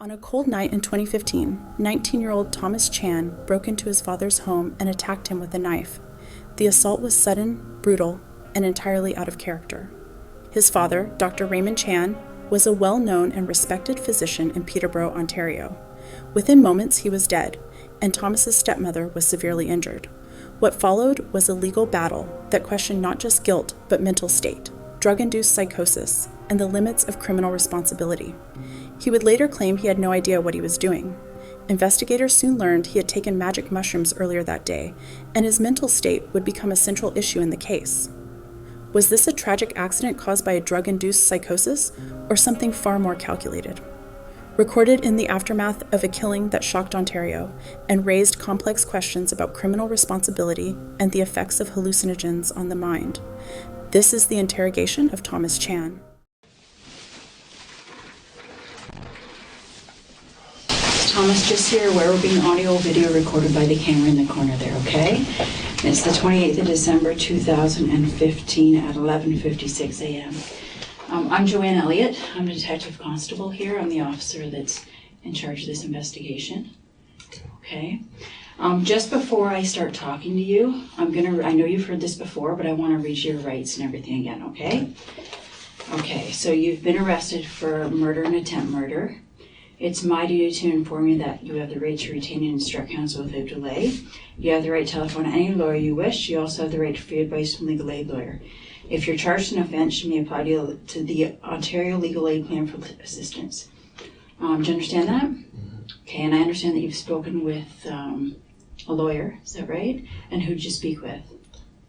On a cold night in 2015, 19-year-old Thomas Chan broke into his father's home and attacked him with a knife. The assault was sudden, brutal, and entirely out of character. His father, Dr. Raymond Chan, was a well-known and respected physician in Peterborough, Ontario. Within moments, he was dead, and Thomas's stepmother was severely injured. What followed was a legal battle that questioned not just guilt, but mental state, drug-induced psychosis, and the limits of criminal responsibility. He would later claim he had no idea what he was doing. Investigators soon learned he had taken magic mushrooms earlier that day, and his mental state would become a central issue in the case. Was this a tragic accident caused by a drug-induced psychosis, or something far more calculated? Recorded in the aftermath of a killing that shocked Ontario and raised complex questions about criminal responsibility and the effects of hallucinogens on the mind. This is the interrogation of Thomas Chan. Thomas, just so you're aware, we're being audio-video recorded by the camera in the corner there, okay? It's the 28th of December, 2015 at 11:56 a.m. I'm Joanne Elliott. I'm a detective constable here. I'm the officer that's in charge of this investigation. Okay? Just before I start talking to you, I know you've heard this before, but I want to read your rights and everything again, okay? Okay, so you've been arrested for murder and attempt murder. It's my duty to inform you that you have the right to retain and instruct counsel without delay. You have the right to telephone any lawyer you wish. You also have the right to free advice from a legal aid lawyer. If you're charged in an offence, you may apply to the Ontario Legal Aid Plan for assistance. Do you understand that? Mm-hmm. Okay, and I understand that you've spoken with a lawyer, is that right? And who did you speak with?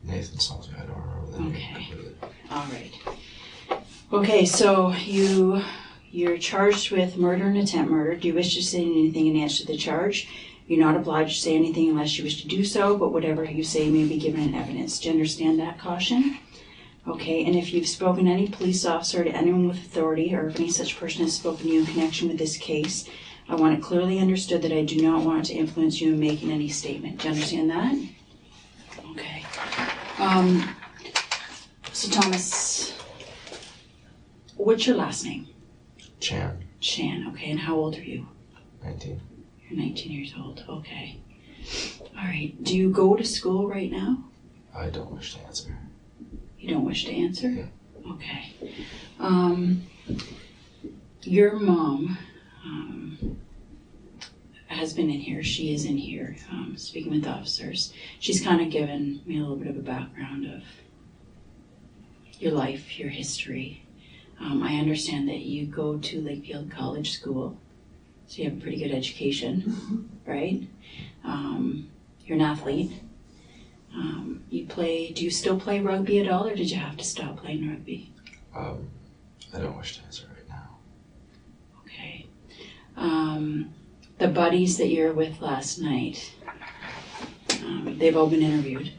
Nathan Salty, I don't remember the name. Okay, all right. Okay, so you're charged with murder and attempt murder. Do you wish to say anything in answer to the charge? You're not obliged to say anything unless you wish to do so, but whatever you say may be given in evidence. Do you understand that caution? Okay, and if you've spoken to any police officer, to anyone with authority, or if any such person has spoken to you in connection with this case, I want it clearly understood that I do not want to influence you in making any statement. Do you understand that? Okay. So Thomas, what's your last name? Chan. Chan, okay, and how old are you? 19. You're 19 years old, okay. All right, do you go to school right now? I don't wish to answer. You don't wish to answer? Yeah. Okay. Your mom has been in here. She is in here speaking with officers. She's kind of given me a little bit of a background of your life, your history. I understand that you go to Lakefield College School, so you have a pretty good education, right? You're an athlete. Do you still play rugby at all, or did you have to stop playing rugby? I don't wish to answer right now. Okay. The buddies that you were with last night, they've all been interviewed.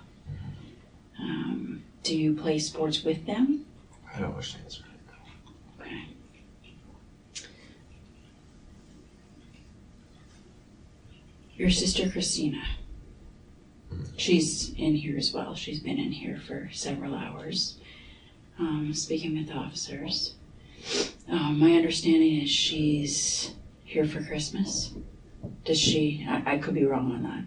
Do you play sports with them? I don't wish to answer right now. Okay. Your sister Christina. She's in here as well. She's been in here for several hours, speaking with officers. My understanding is she's here for Christmas. Does she? I could be wrong on that.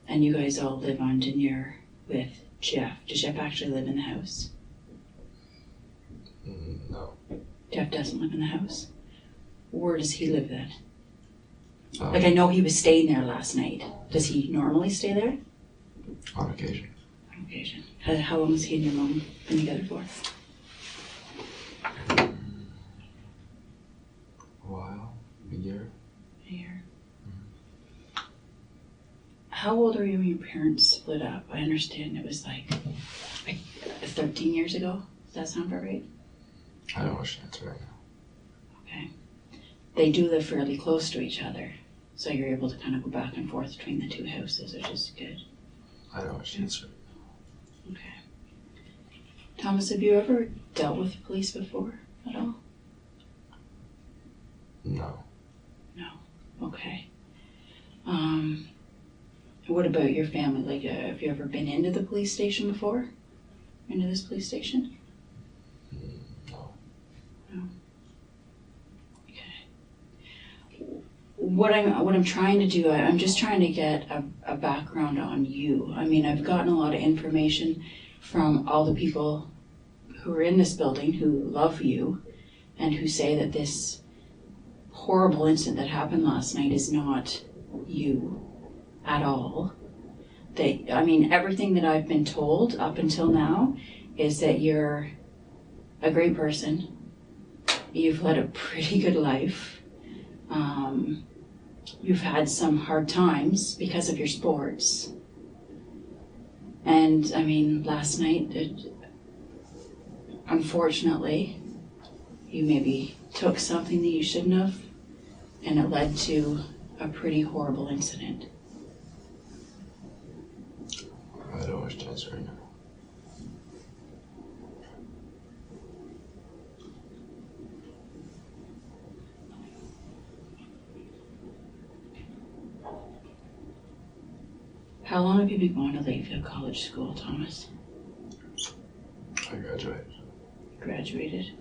And you guys all live on Denier with Jeff. Does Jeff actually live in the house? No. Jeff doesn't live in the house? Where does he live then? Like, I know he was staying there last night. Does he normally stay there? On occasion. On occasion. How long has he and your mom been together for? A while. A year. A year. Mm-hmm. How old are you when your parents split up? I understand it was like 13 years ago. Does that sound about right? I don't wish to answer right now. Okay. They do live fairly close to each other, so you're able to kind of go back and forth between the two houses, which is good. I don't wish to answer. Okay. Thomas, have you ever dealt with the police before at all? No. No. Okay. What about your family? Like, have you ever been into the police station before? Into this police station? No. No. Okay. what I'm trying to do, I'm just trying to get a background on you. I mean, I've gotten a lot of information from all the people who are in this building who love you and who say that this horrible incident that happened last night is not you at all. Everything that I've been told up until now is that you're a great person. You've led a pretty good life. You've had some hard times because of your sports. And I mean, last night, unfortunately, you maybe took something that you shouldn't have, and it led to a pretty horrible incident. I don't wish to answer right now. How long have you been going to Lakeville College School, Thomas? I graduated. Graduated?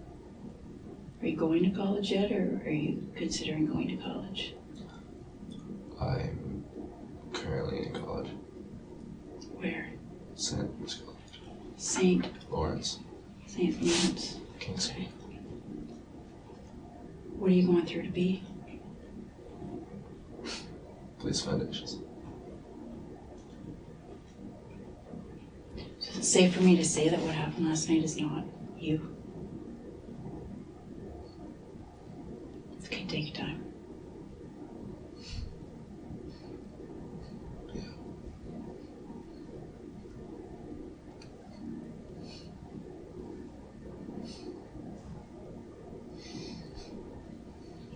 Are you going to college yet, or are you considering going to college? I'm currently in college. Where? St. College. St. Lawrence. St. Lawrence. Kingston. What are you going through to be? Police foundations. So is it safe for me to say that what happened last night is not you? Okay, take your time. Yeah.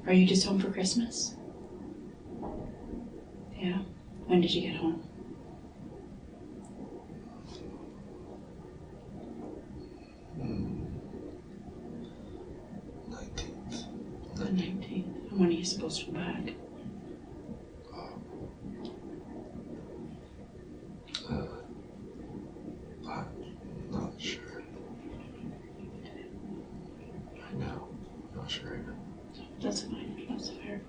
Are you just home for Christmas? Yeah. When did you get home? Mm. 19th. The 19th. And when are you supposed to go back? I'm not sure. Right now. I'm not sure right now. That's fine. That's fair.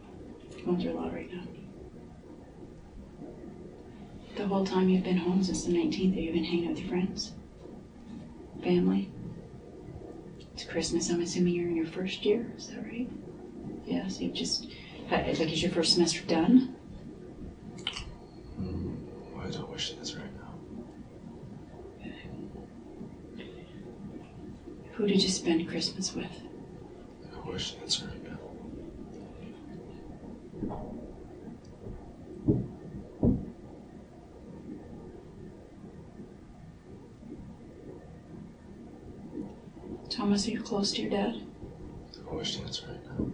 You're going through a lot right now. The whole time you've been home since the 19th, have you been hanging out with your friends? Family? It's Christmas. I'm assuming you're in your first year. Is that right? Yeah, so you've just had, is your first semester done? I don't wish to answer right now. Who did you spend Christmas with? I don't wish to answer right now. Thomas, are you close to your dad? I don't wish to answer right now.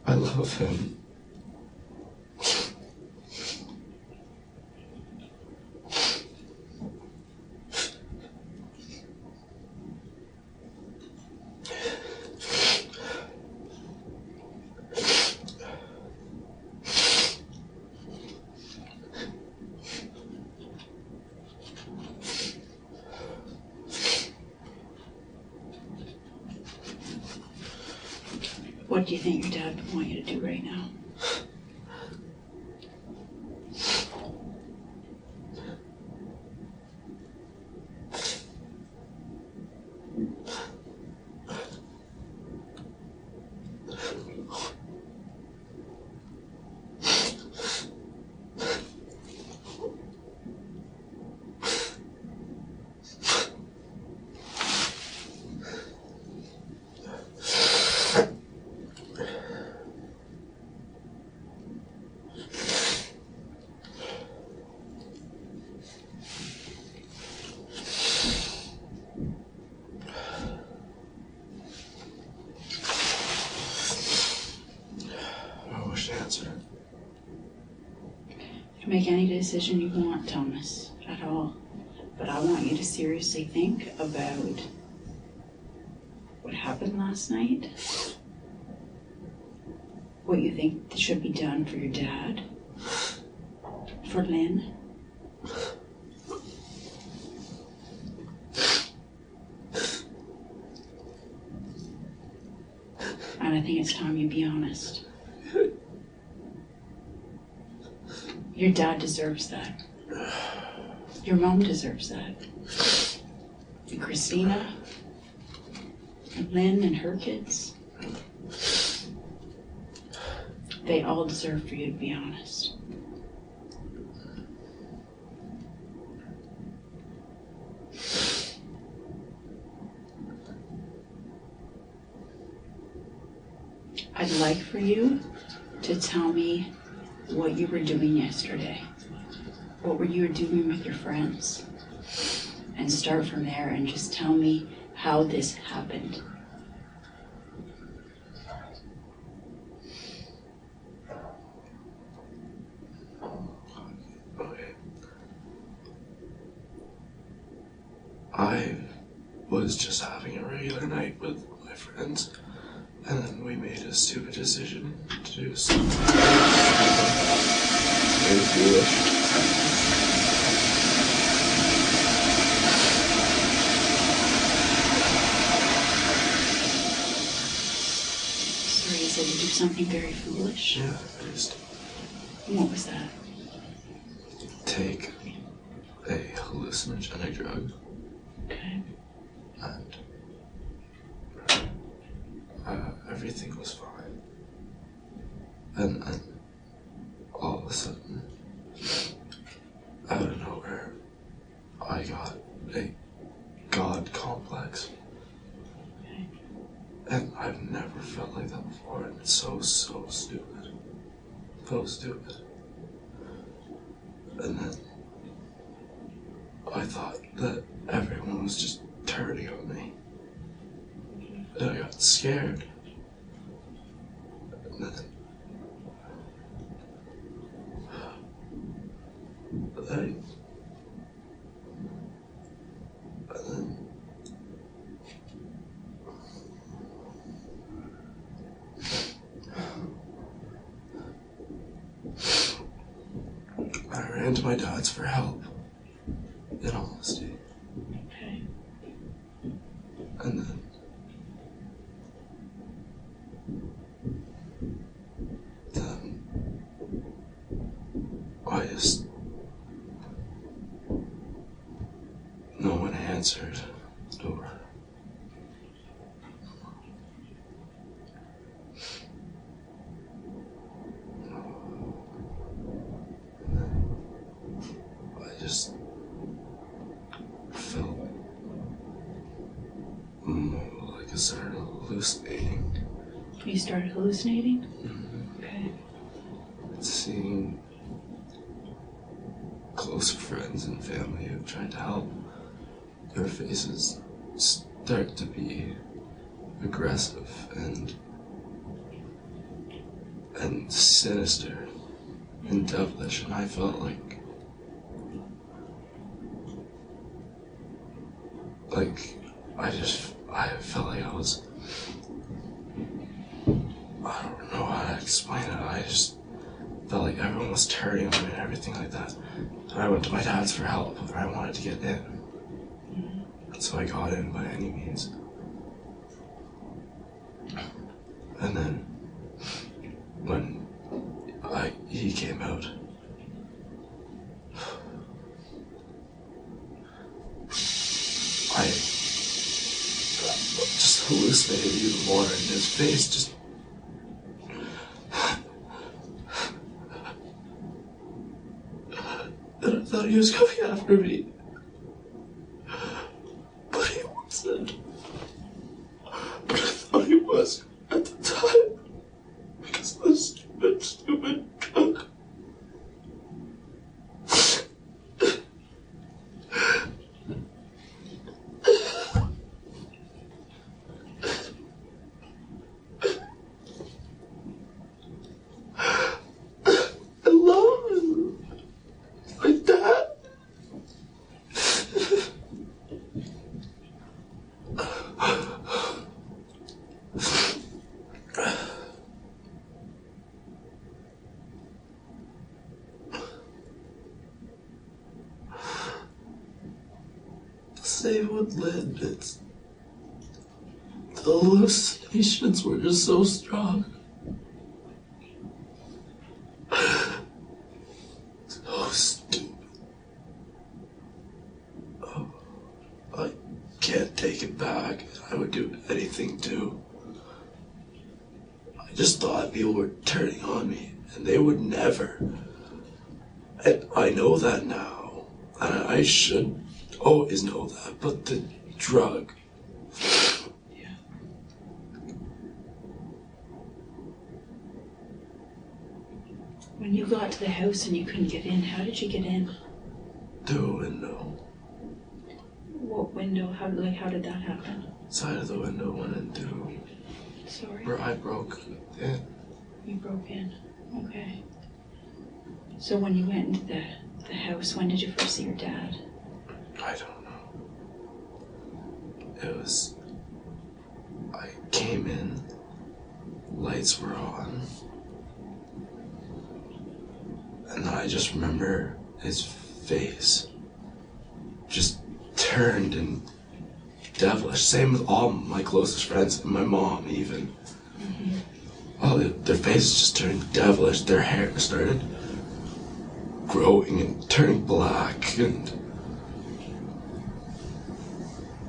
I love him. What do you think your dad would want you to do right now? decision you want, Thomas, at all. But I want you to seriously think about what happened last night, what you think should be done for your dad, for Lynn. And I think it's time you be honest. Your dad deserves that. Your mom deserves that. And Christina, and Lynn and her kids, they all deserve for you to be honest. I'd like for you to tell me what you were doing yesterday. What were you doing with your friends? And start from there and just tell me how this happened. Okay. I was just having a regular night with my friends, and then we made a stupid decision to do something very foolish. Sorry, you said to do something very foolish? Yeah, I just What was that? take a hallucinogenic drug, Okay. and everything was fine. And then, all of a sudden, out of nowhere, I got a God complex. Okay. And I've never felt like that before, and it's so stupid. So stupid. And then, I thought that everyone was just turning on me. And I got scared. And then, I ran to my dad's for help, in honesty. Okay. And then I just, no one answered the door. I just felt more like I started hallucinating. You started hallucinating? Okay. Seeing close friends and family who tried to help, their faces start to be aggressive and sinister and devilish, and I felt like I felt like I was, I don't know how to explain it. I just felt like everyone was turning on me and everything like that. And I went to my dad's for help, and I wanted to get in. So I got in by any means. And then, when he came out, I just hallucinated even more, and his face just... And I thought he was coming after me. But he wasn't. But I thought he was at the time. Because of this stupid drug. I love him. My dad. Same with Lynn. It's the hallucinations were just so strong. So stupid. Oh, I can't take it back. I would do anything too. I just thought people were turning on me, and they would never. And I know that now. And I should always know that, but the drug. Yeah. When you got to the house and you couldn't get in, how did you get in? Through a window. What window? How did that happen? Side of the window went in through Sorry. where I broke in. You broke in. Okay. So when you went into the house, when did you first see your dad? I don't know. It was... I came in, lights were on, and then I just remember his face just turned and devilish. Same with all my closest friends, and my mom even. Mm-hmm. All their faces just turned devilish. Their hair started growing and turning black, and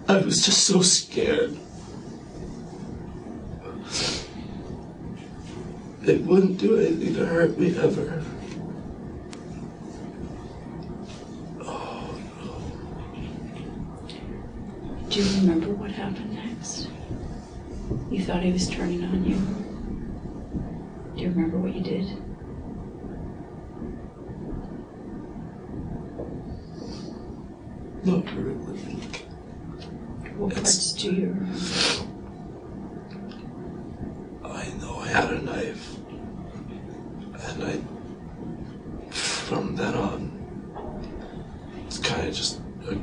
I was just so scared. It wouldn't do anything to hurt me ever. Oh no. Do you remember what happened next? You thought he was turning on you. Do you remember what you did? Not really. What parts do you remember? I know I had a knife. And from then on, it's kind of just a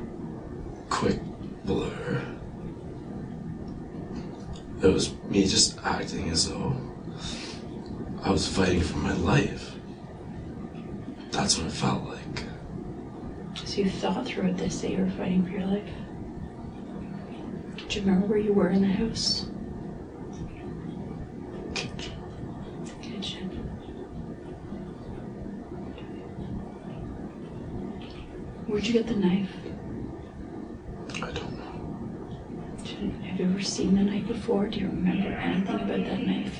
quick blur. It was me just acting as though I was fighting for my life. That's what it felt like. So you thought throughout this that you were fighting for your life? Do you remember where you were in the house? Kitchen. Kitchen. Where'd you get the knife? I don't know. Have you ever seen the knife before? Do you remember anything about that knife?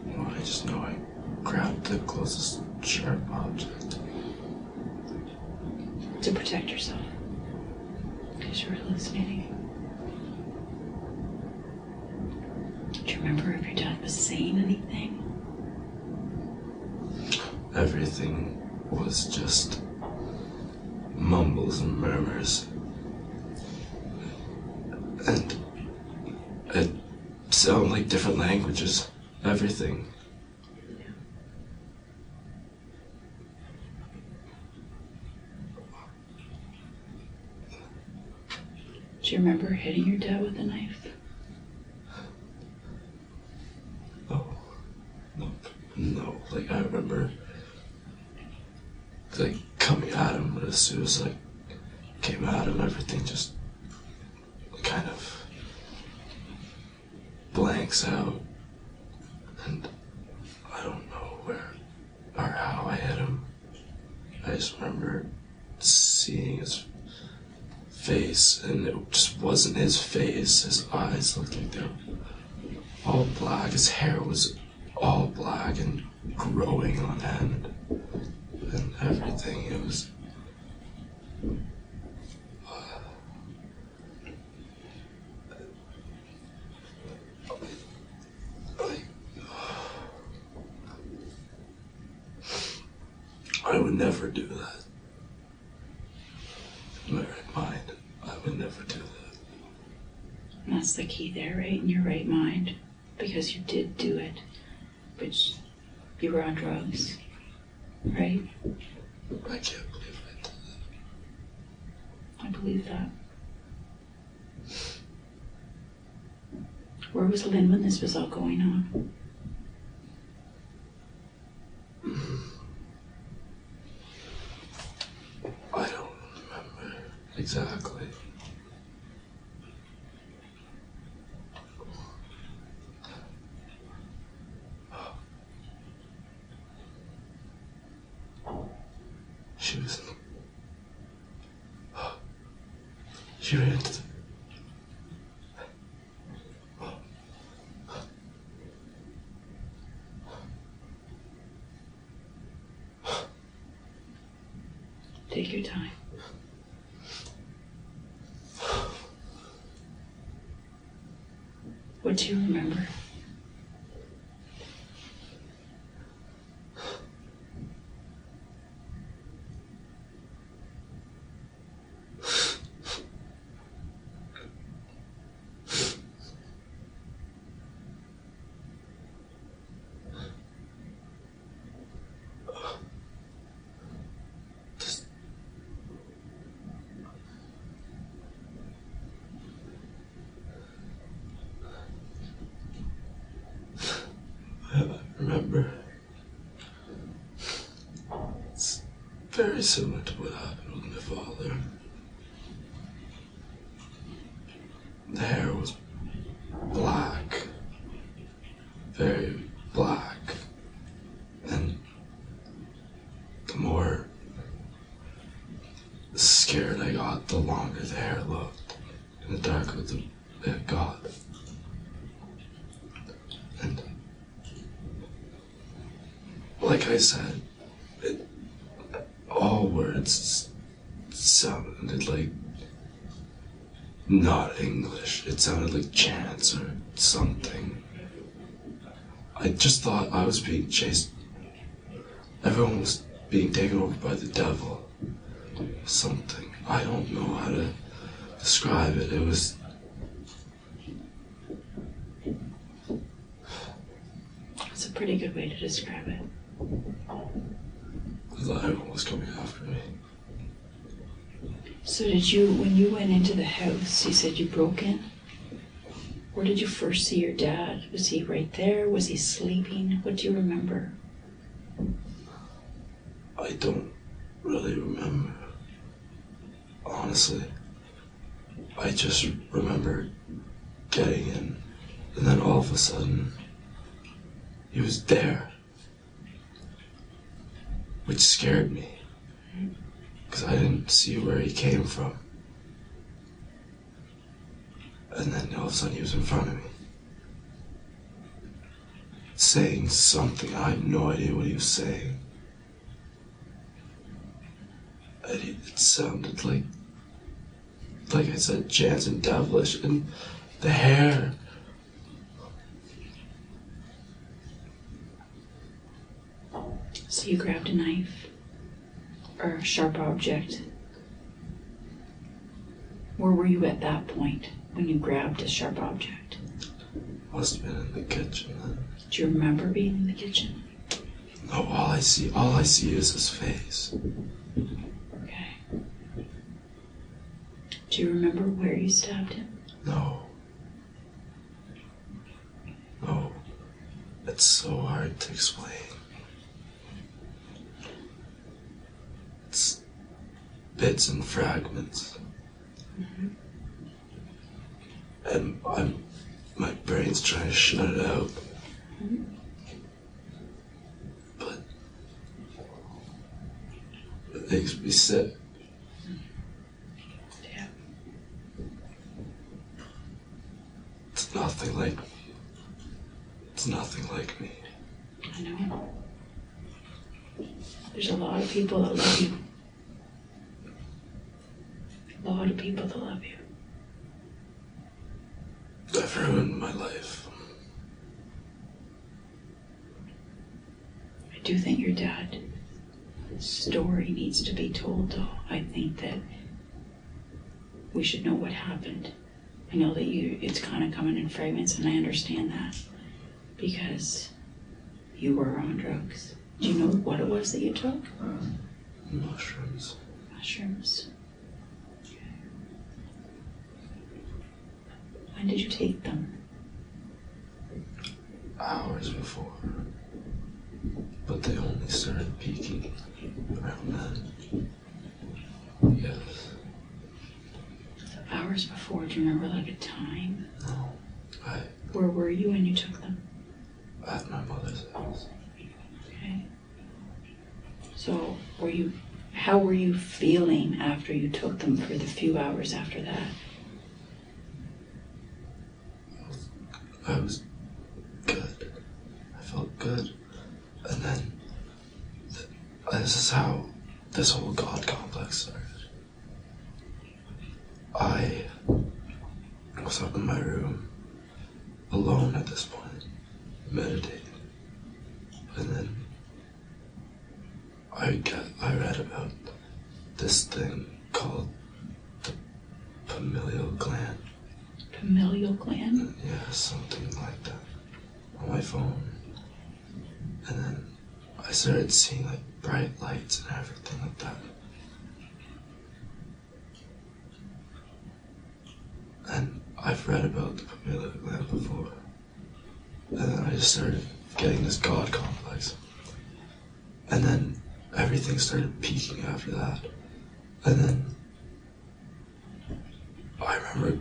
Well, I just know I grabbed the closest sharp object. To protect yourself. Because you were hallucinating. Do you remember if your dad was saying anything? Everything was just mumbles and murmurs. And it sounded like different languages. Everything. Do you remember hitting your dad with a knife? No, like I remember like coming at him, but as soon as I came at him, everything just kind of blanks out, and I don't know where or how I hit him. I just remember seeing his face, and it just wasn't his face. His eyes looked like they were all black. His hair was all black and growing on end, and everything. It was I would never do that. In my right mind, I would never do that. And that's the key there, right? In your right mind. Because you did do it. But you were on drugs. Right? I can't believe I believe that. Where was Lynn when this was all going on? I don't remember exactly. She ran into Take your time. What do you remember? remember. It's very similar to what happened with my father. The hair was black, very black, and the more scared I got, the longer the hair looked, and the darker it got. And like I said, all words sounded like not English. It sounded like chants or something. I just thought I was being chased. Everyone was being taken over by the devil. Something. I don't know how to describe it. It was... That's a pretty good way to describe it. I thought everyone was coming after me. So did you, when you went into the house, you said you broke in? Where did you first see your dad? Was he right there? Was he sleeping? What do you remember? I don't really remember. Honestly. I just remember getting in, and then all of a sudden, he was there. Which scared me. Because I didn't see where he came from. And then all of a sudden he was in front of me. Saying something. I have no idea what he was saying. And it sounded like I said, chants and devilish. And the hair. So you grabbed a knife or a sharp object. Where were you at that point when you grabbed a sharp object? Must have been in the kitchen then. Do you remember being in the kitchen? No, all I see is his face. Okay. Do you remember where you stabbed him? No. No. It's so hard to explain. It's bits and fragments. Mm-hmm. And my brain's trying to shut it out. Mm-hmm. But it makes me sick. Yeah. It's nothing like me. It's nothing like me. I know. There's a lot of people that love you. A lot of people that love you. I've ruined my life. I do think your dad's story needs to be told, though. I think that we should know what happened. I know that it's kind of coming in fragments, and I understand that because you were on drugs. Do you know what it was that you took? Mushrooms. Mushrooms. Yes. Hours before, do you remember like a time? No. Where were you when you took them? At my mother's house. Okay. So, how were you feeling after you took them for the few hours after that? I was good. I felt good. And then, this is how this whole God complex started. I was up in my room, alone at this point, meditating. And then I read about this thing called the familial gland. Familial gland? Yeah, something like that. On my phone. And then I started seeing like bright lights and everything like that. And I've read about the familial gland before. And then I just started getting this God complex. And then everything started peaking after that. And then I remember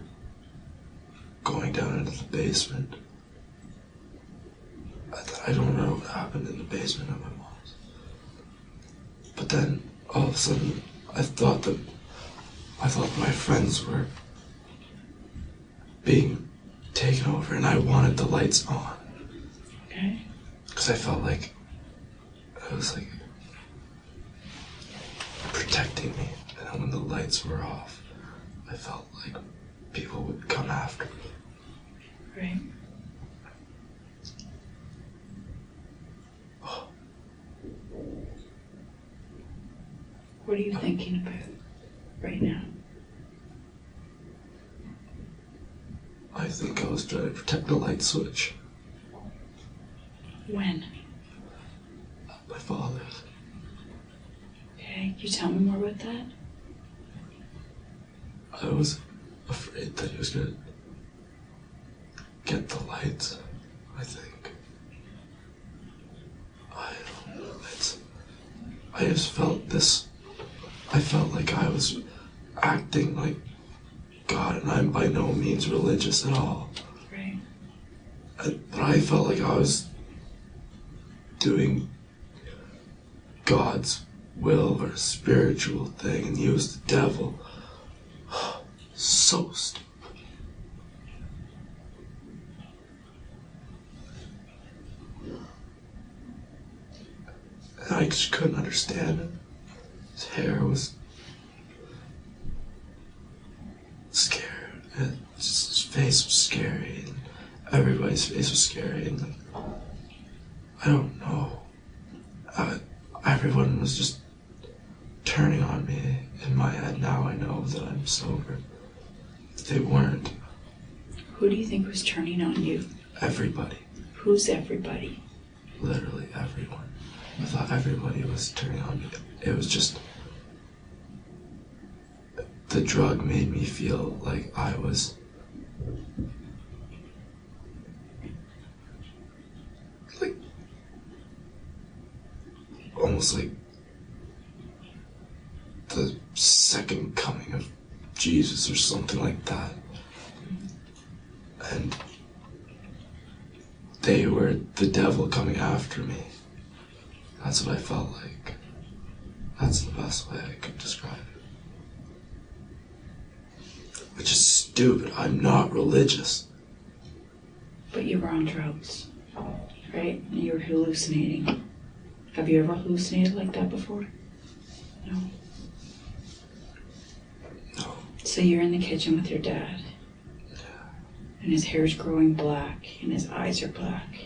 going down into the basement. I don't remember what happened in the basement of my mom's. But then all of a sudden I thought my friends were being taken over and I wanted the lights on. Okay. Because I felt like it was like protecting me. And then when the lights were off, I felt like people would come after me. Right. What are you thinking about right now? I think I was trying to protect the light switch. When? My father. Okay, can you tell me more about that? I was afraid that he was going to get the lights, I think. I don't know. I just felt this. I felt like I was acting like God, and I'm by no means religious at all. Right. But I felt like I was doing God's will or a spiritual thing and used the devil. So stupid. And I just couldn't understand it. His hair was scared, and just his face was scary, and everybody's face was scary, and like, I don't know. Everyone was just turning on me in my head. Now I know that I'm sober. They weren't. Who do you think was turning on you? Everybody. Who's everybody? Literally everyone. I thought everybody was turning on me. It was just... The drug made me feel like I was... like... almost like... the second coming of Jesus or something like that. And they were the devil coming after me. That's what I felt like. That's the best way I could describe it. Which is stupid. I'm not religious. But you were on drugs, right? And you were hallucinating. Have you ever hallucinated like that before? No. No. So you're in the kitchen with your dad. Yeah. And his hair's growing black and his eyes are black.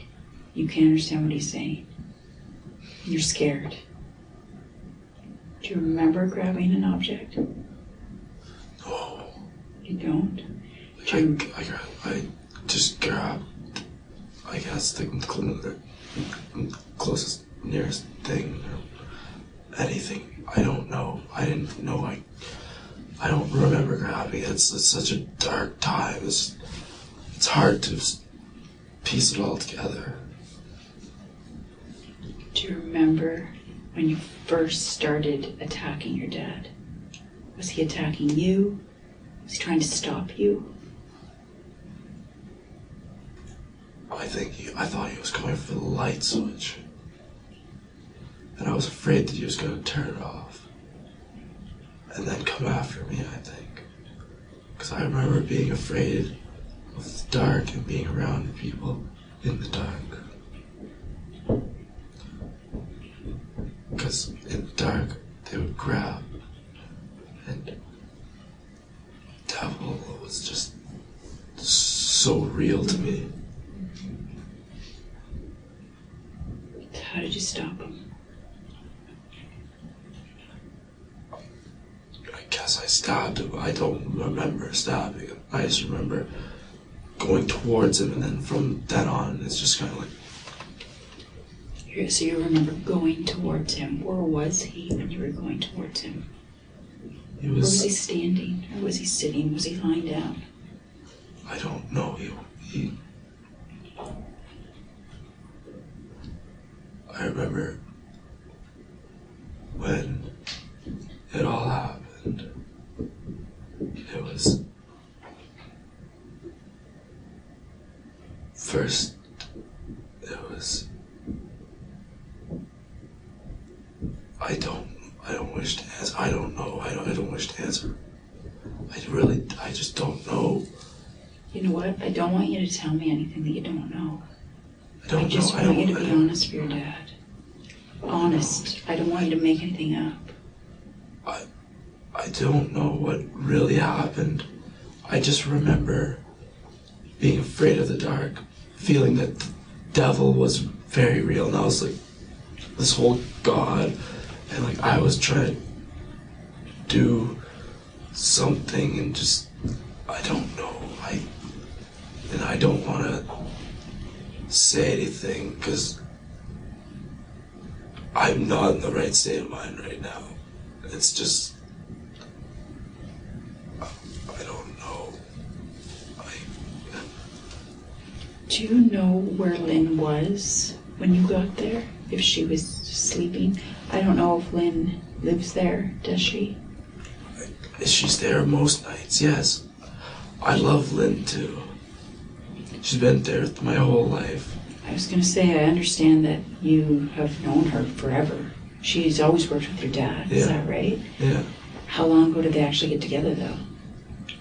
You can't understand what he's saying. You're scared. Do you remember grabbing an object? No. You don't? I just grabbed, I guess, the closest, nearest thing or anything. I don't know. I didn't know. I don't remember grabbing it. It's such a dark time. It's hard to piece it all together. Do you remember when you first started attacking your dad? Was he attacking you? Was he trying to stop you? I thought he was coming for the light switch. And I was afraid that he was going to turn it off. And then come after me, I think. Because I remember being afraid of the dark and being around people in the dark. Because in the dark, they would grab. And the devil was just so real to me. How did you stop him? I guess I stabbed him. I don't remember stabbing him. I just remember going towards him, and then from then on, it's just kind of like... So you remember going towards him. Where was he when you were going towards him? Where was he standing? Or was he sitting? Was he lying down? I don't know. He I remember when it all happened. It was first. It was. I don't wish to answer. I don't know. I don't wish to answer. I just don't know. You know what? I don't want you to tell me anything that you don't know. I just want you to be honest for your dad. Honest. I don't want you to make anything up. I don't know what really happened. I just remember being afraid of the dark, feeling that the devil was very real, and I was like, this whole God, and like I was trying to do something, and just, I don't know. And I don't want to say anything because I'm not in the right state of mind right now. It's just, I don't know. Do you know where Lynn was when you got there? If she was sleeping? I don't know if Lynn lives there, does she? She's there most nights, yes. I love Lynn too. She's been there my whole life. I was going to say, I understand that you have known her forever. She's always worked with your dad, is that right? Yeah. How long ago did they actually get together, though?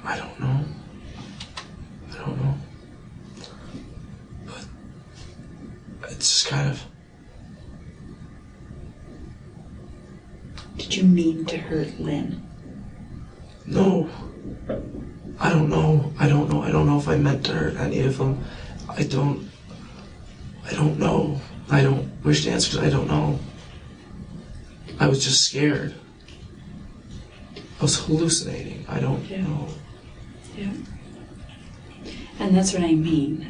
I don't know. But it's just kind of... Did you mean to hurt Lynn? No. I don't know. I don't know if I meant to hurt any of them. I don't know. I don't wish to answer because I don't know. I was just scared. I was hallucinating. I don't know. Yeah. And that's what I mean.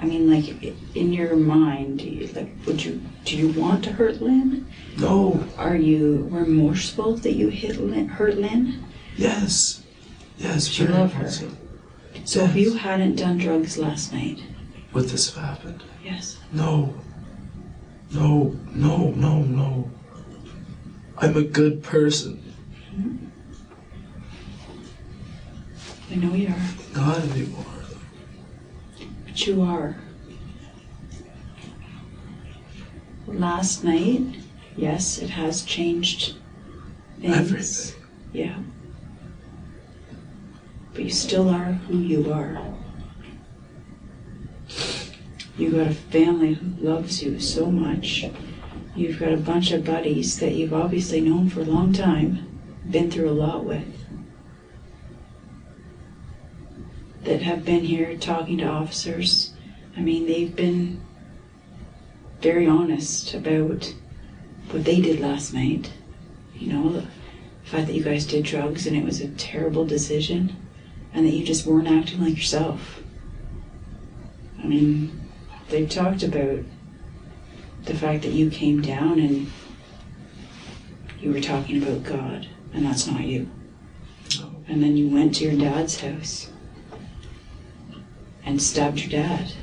Like, in your mind, do you want to hurt Lynn? No. Are you remorseful that you hurt Lynn? Yes. Yes. Do you love her? So yes. If you hadn't done drugs last night... Would this have happened? Yes. No. I'm a good person. Mm-hmm. I know you are. Not anymore. But you are. Last night, yes, it has changed things. Everything. Yeah. But you still are who you are. You got a family who loves you so much. You've got a bunch of buddies that you've obviously known for a long time, been through a lot with, that have been here talking to officers. They've been very honest about what they did last night. The fact that you guys did drugs and it was a terrible decision, and that you just weren't acting like yourself. They've talked about the fact that you came down and you were talking about God, and that's not you. No. And then you went to your dad's house and stabbed your dad.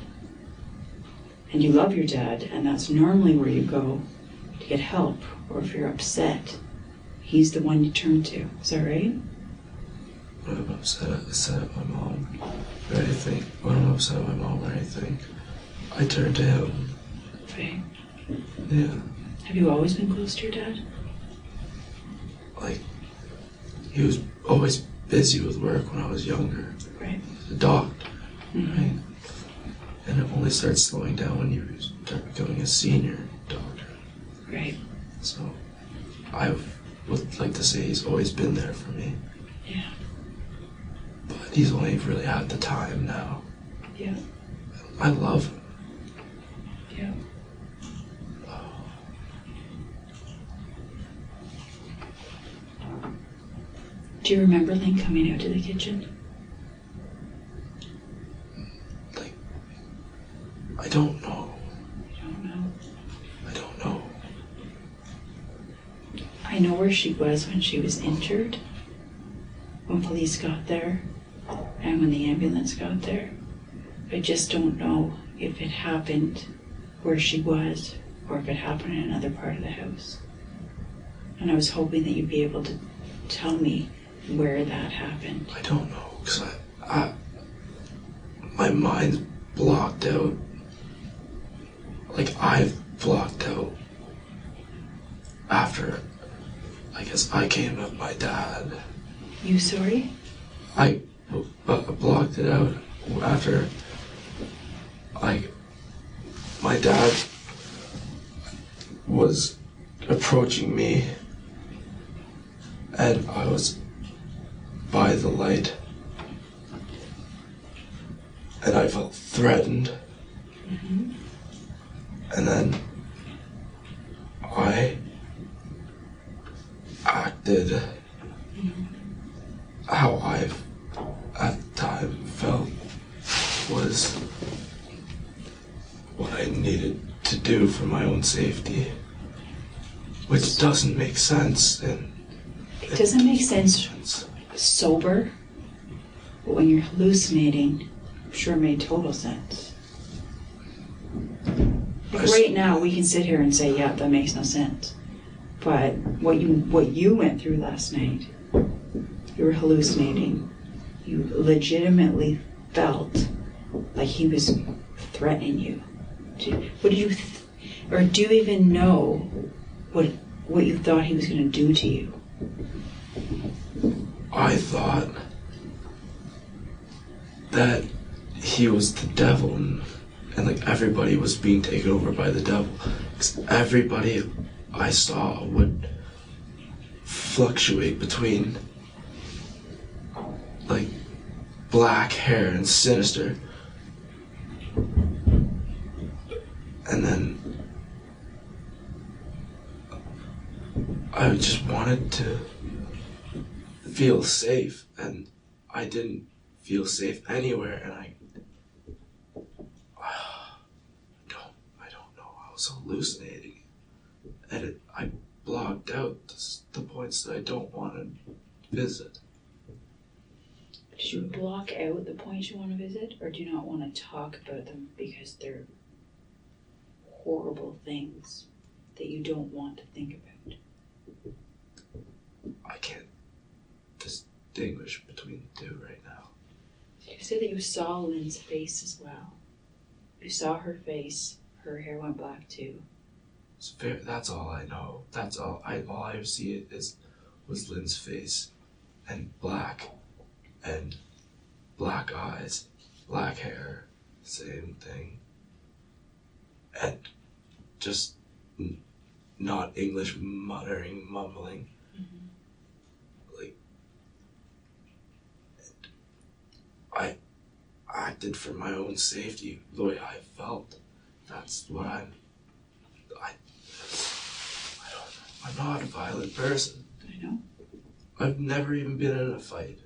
And you love your dad, and that's normally where you go to get help, or if you're upset. He's the one you turn to. Is that right? When I'm upset at my mom or anything, when I'm upset at my mom or anything, I turn to him. Right. Yeah. Have you always been close to your dad? Like, he was always busy with work when I was younger. Right. A doctor, Mm-hmm. right? And it only started slowing down when you start becoming a senior doctor. Right. So, I would like to say he's always been there for me. Yeah. But he's only really had the time now. Yeah. I love him. Yeah. Do you remember Lynn coming out to the kitchen? Like, I don't know. I don't know. I don't know. I know where she was when she was injured, when police got there, and when the ambulance got there. I just don't know if it happened where she was or if it happened in another part of the house. And I was hoping that you'd be able to tell me where that happened. I don't know, because my mind's blocked out. Like, I've blocked out after, I guess, I came with my dad. You sorry? I blocked it out after, like, my dad was approaching me and I was by the light and I felt threatened. Mm-hmm. And then I acted how I at the time felt was what I needed to do for my own safety, which doesn't make sense. And It doesn't make sense sober, but when you're hallucinating, I'm sure it made total sense. Like right now, we can sit here and say, yeah, that makes no sense. But what you went through last night, you were hallucinating. You legitimately felt like he was threatening you. What did you, or do you even know what you thought he was going to do to you? I thought that he was the devil and like everybody was being taken over by the devil. 'Cause everybody I saw would fluctuate between like black hair and sinister. And then I just wanted to feel safe, and I didn't feel safe anywhere, and I don't know. I was hallucinating, and I blocked out the points that I don't want to visit. Did you block out the points you want to visit, or do you not want to talk about them because they're horrible things that you don't want to think about? I can't distinguish between the two right now. You said that you saw Lynn's face as well. You saw her face. Her hair went black too. That's all I know. That's all I see was Lynn's face, and black eyes, black hair, same thing, and just not English mumbling. Mm-hmm. Like, I acted for my own safety the way I felt. That's what I don't know. I'm not a violent person. I know. I've never even been in a fight.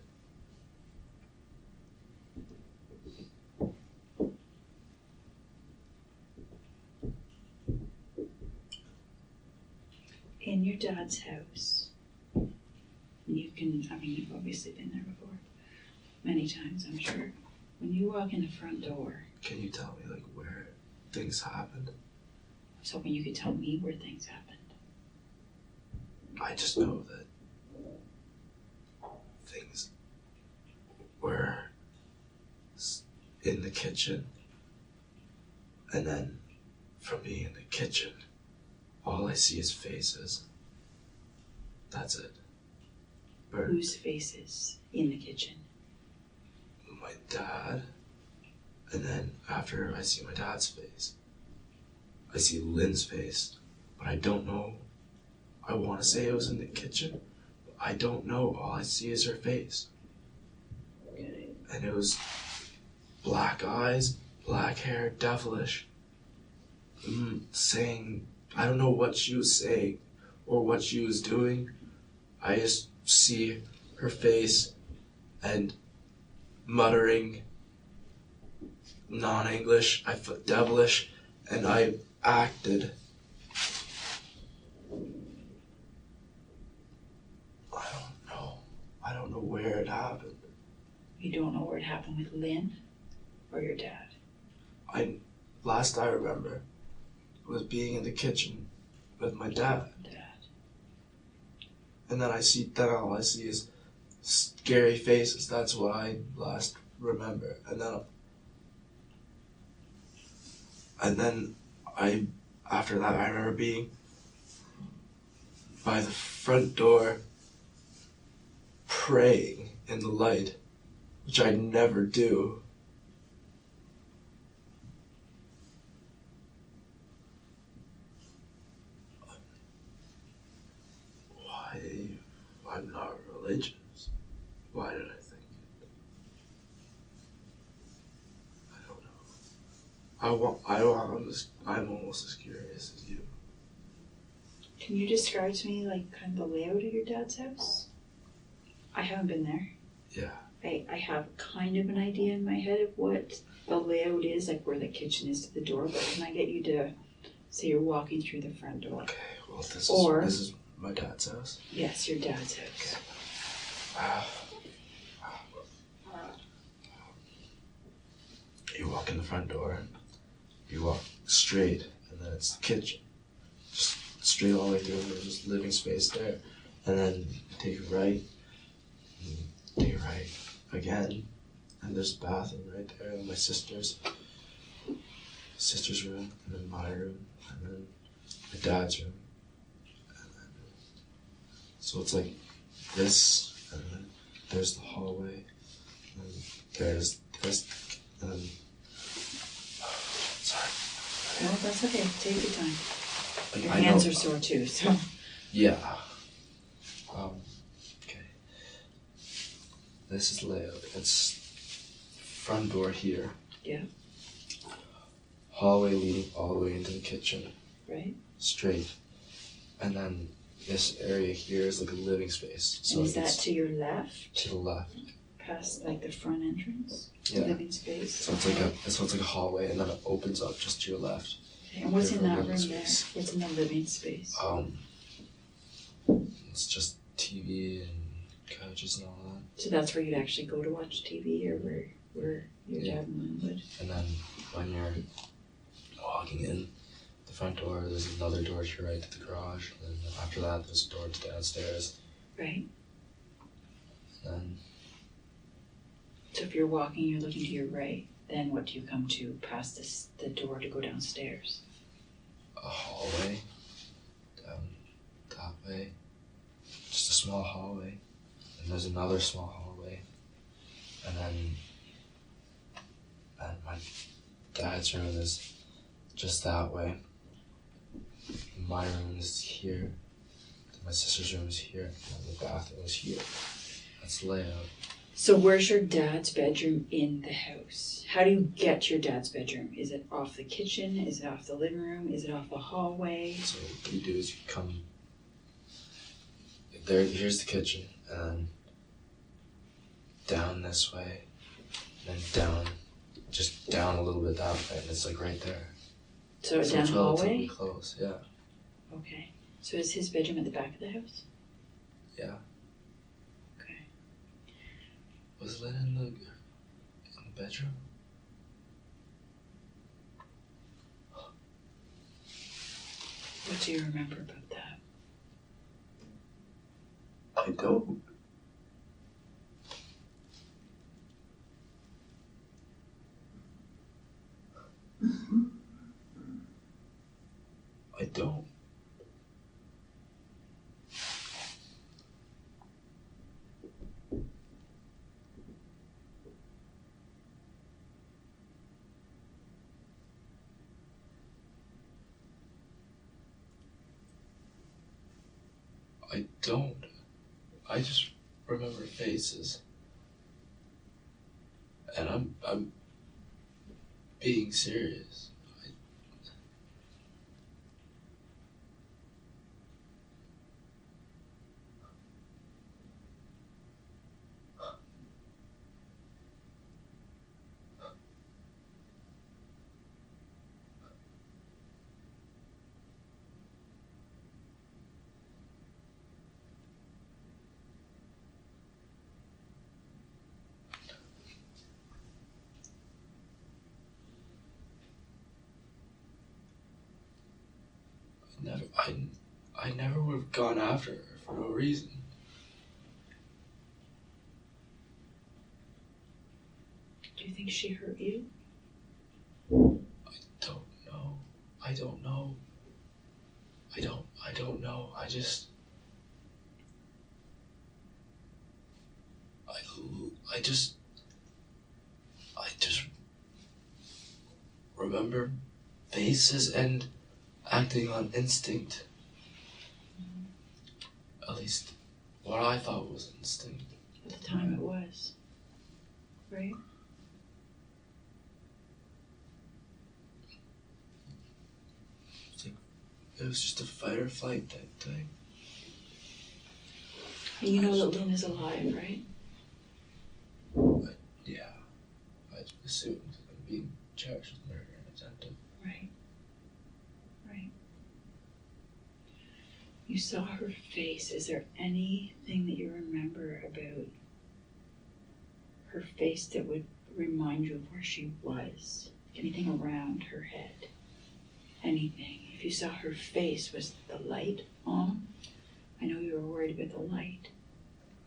In your dad's house, you've obviously been there before. Many times, I'm sure. When you walk in the front door, Can you tell me, like, where things happened? I was hoping you could tell me where things happened. I just know that the kitchen. And then from being in the kitchen, all I see is faces. That's it. Burnt. Whose faces in the kitchen? My dad. And then after I see my dad's face, I see Lynn's face, but I don't know. I want to say it was in the kitchen, but I don't know. All I see is her face. Okay. And it was black eyes, black hair, devilish. Saying, I don't know what she was saying or what she was doing. I just see her face and muttering non-English, I felt devilish, and I acted. I don't know where it happened. You don't know where it happened with Lynn or your dad? Last I remember was being in the kitchen with my dad. And then all I see is scary faces. That's what I last remember. And then after that, I remember being by the front door praying in the light, which I never do. Why? I'm not religious. Why did I think it? I don't know. I'm almost as curious as you. Can you describe to me like kind of the layout of your dad's house? I haven't been there. Yeah. I have kind of an idea in my head of what the layout is, like where the kitchen is to the door, but can I get you to say you're walking through the front door? Okay, well this is my dad's house. Yes, your dad's house. Okay. You walk in the front door, you walk straight, and then it's the kitchen. Just straight all the way through, there's just living space there. And then you take a right, again, and there's a bathroom right there, and my sister's room, and then my room, and then my dad's room. And then, so it's like this, and then there's the hallway, and there's this, and then, sorry. No, that's okay, take your time. Like, Your hands are sore too, so. Yeah. Okay. This is layout. It's front door here. Yeah. Hallway leading all the way into the kitchen. Right. Straight. And then this area here is like a living space. So and is that to your left? To the left. Past like the front entrance? Yeah. Living space? So it's like a hallway, and then it opens up just to your left. Okay. And what's in that room there? Space. What's in the living space? It's just TV and couches and all that. So that's where you'd actually go to watch TV, or where your dad and Lynn would? And then when you're walking in the front door, there's another door to your right to the garage, and then after that there's a door to downstairs. Right. And then so if you're walking, you're looking to your right, then what do you come to past the door to go downstairs? a hallway down that way. Just a small hallway. And there's another small hallway. And my dad's room is just that way. My room is here. My sister's room is here. And the bathroom is here. That's the layout. So where's your dad's bedroom in the house? How do you get to your dad's bedroom? Is it off the kitchen? Is it off the living room? Is it off the hallway? So what you do is you come there. Here's the kitchen, and down this way, and then down, just down a little bit that way, and it's like right there. So So down it's the hallway? relatively close, yeah. Okay. So is his bedroom at the back of the house? Yeah. Okay. Was Lynn in the bedroom? What do you remember about that? I don't. I don't. I don't. I just remember faces. And I'm being serious. I never would have gone after her for no reason. Do you think she hurt you? I don't know. I don't know. I don't know. I just remember faces and acting on instinct. At least what I thought was instinct. At the time it was. Right? It was just a fight or flight type thing. And you know that Lynn is alive, right? Yeah. I assumed I'm being charged with murder and attempted. Right. Right. You saw her face. Is there anything that you remember about her face that would remind you of where she was? Anything around her head? Anything? If you saw her face, was the light on? I know you were worried about the light.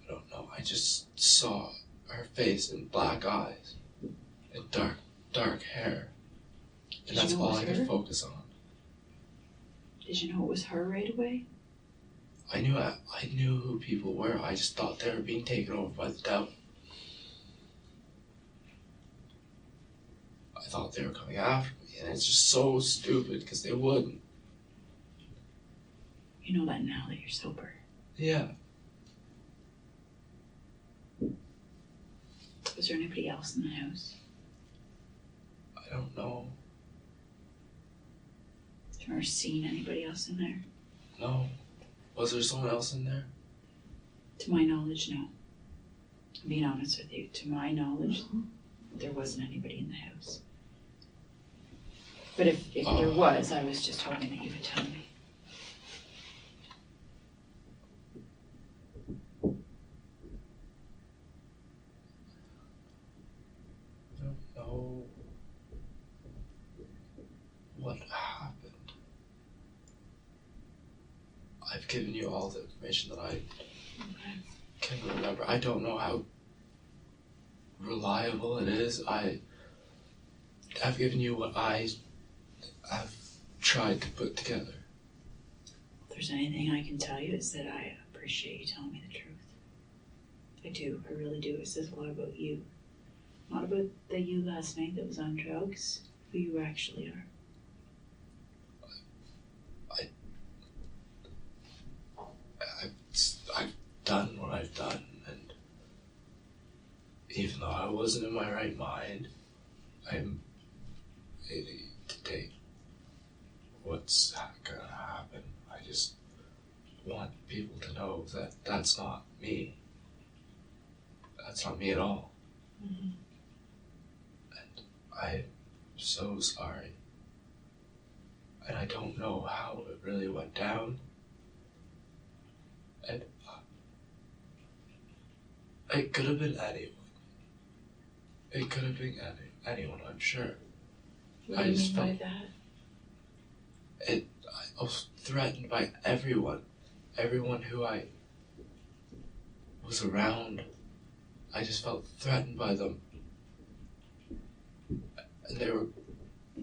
I don't know. I just saw her face and black eyes and dark hair. And that's all I could focus on. Did you know it was her right away? I knew who people were. I just thought they were being taken over by the devil. I thought they were coming after me, and it's just so stupid because they wouldn't. You know that now that you're sober. Yeah. Was there anybody else in the house? I don't know. Have you ever seen anybody else in there? No. Was there someone else in there? To my knowledge, no. I'm being honest with you. To my knowledge, there wasn't anybody in the house. But if there was, I was just hoping that you would tell me. I don't know what happened. I've given you all the information that I can remember. I don't know how reliable it is. I've given you what I have tried to put together. If there's anything I can tell you, it's that I appreciate you telling me the truth. I do. I really do. It says a lot about you. Not about the you last night that was on drugs, who you actually are. I've done what I've done, and even though I wasn't in my right mind, I'm ready to take what's gonna happen. I just want people to know that that's not me. That's not me at all. Mm-hmm. And I'm so sorry. And I don't know how it really went down. And it could have been anyone. It could have been anyone, I'm sure. What do you mean by that? I was threatened by everyone. Everyone who I was around. I just felt threatened by them. And they were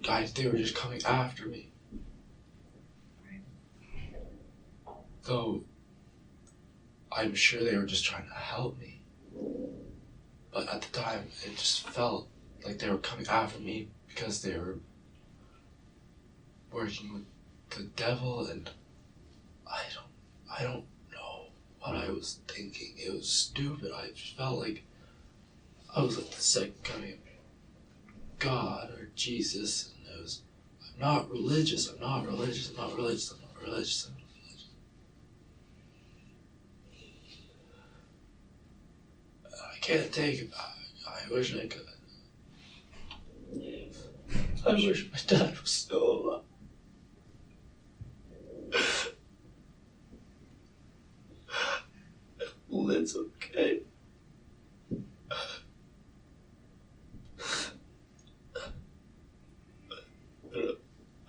they were just coming after me. Right. Though I'm sure they were just trying to help me. But at the time, it just felt like they were coming after me because they were working with the devil, and I don't know what I was thinking. It was stupid. I just felt like I was like the second coming of God or Jesus, and it was, I'm not religious, I'm not religious, I'm not religious, I'm not religious, I'm not religious. I can't take it back. I wish I could. I wish my dad was still alive. Lynn's okay.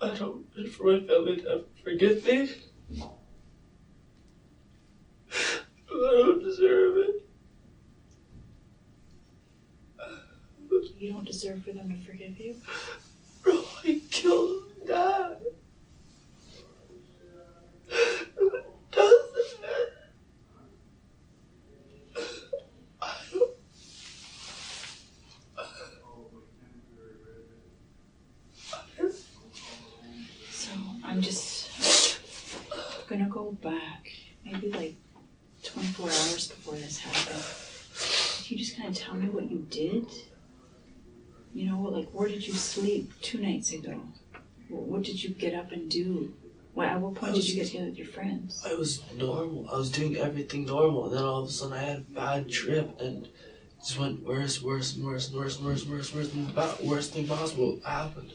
I don't wish for my family to ever forget me. I don't deserve it. You don't deserve for them to forgive you? Bro, I killed Dad. Who does that? I don't... So I'm just gonna go back maybe like 24 hours before this happened. Can you just kind of tell me what you did? You know, like, where did you sleep 2 nights ago? What did you get up and do? At what point did you get together with your friends? I was normal. I was doing everything normal, and then all of a sudden I had a bad trip, and it just went worse, worse, worse, worse, worse, worse, worse, and the worst thing possible happened.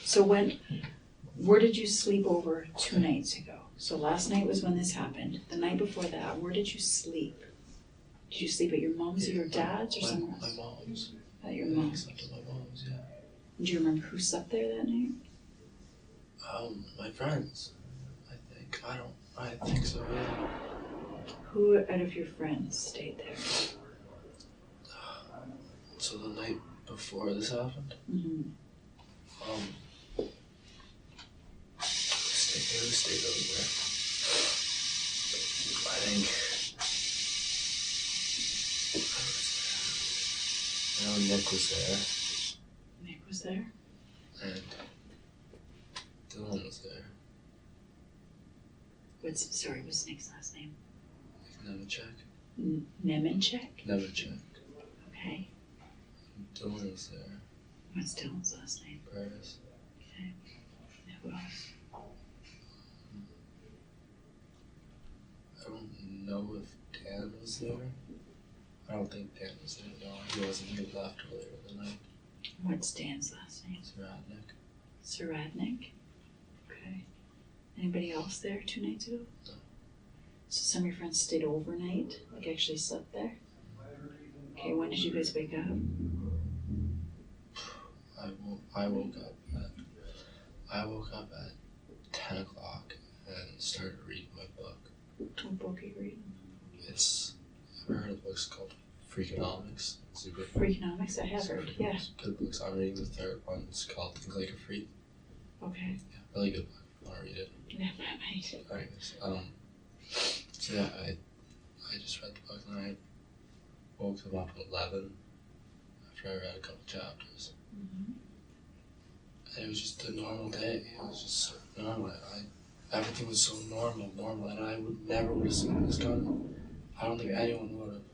So where did you sleep over 2 nights ago? So last night was when this happened. The night before that, where did you sleep? Did you sleep at your mom's or your dad's or somewhere else? My mom's. At your I mom's. slept at my mom's, yeah. Do you remember who slept there that night? My friends, I think. I think so, yeah. Who out of your friends stayed there? So the night before this happened, Mm-hmm. who stayed over there? I think... I know Nick was there. Nick was there? And Dylan was there. What's Nick's last name? Nevichek. Nemenchek? Nevichek. Okay. Dylan was there. What's Dylan's last name? Paris. Okay. And who else? I don't know if Dan was there. I don't think Dan was there at all. He wasn't. He had left earlier in the night. What's Dan's last name? Saradnik. Saradnik? Okay. Anybody else there 2 nights ago? No. So some of your friends stayed overnight? Like actually slept there? Okay, when did you guys wake up? I woke up at 10 o'clock and started reading my book. What book are you reading? I've heard of books called Freakonomics. It's a good Freakonomics, I have heard, yeah. Good books. I'm reading the third one. It's called Think Like a Freak. Okay. Yeah, really good book. I want to read it. Yeah, right. Anyways, so yeah, I just read the book and I woke up at 11 after I read a couple chapters. Mm-hmm. And it was just a normal day. It was just so normal. Everything was so normal, and I never would have seen this coming. I don't think anyone would have.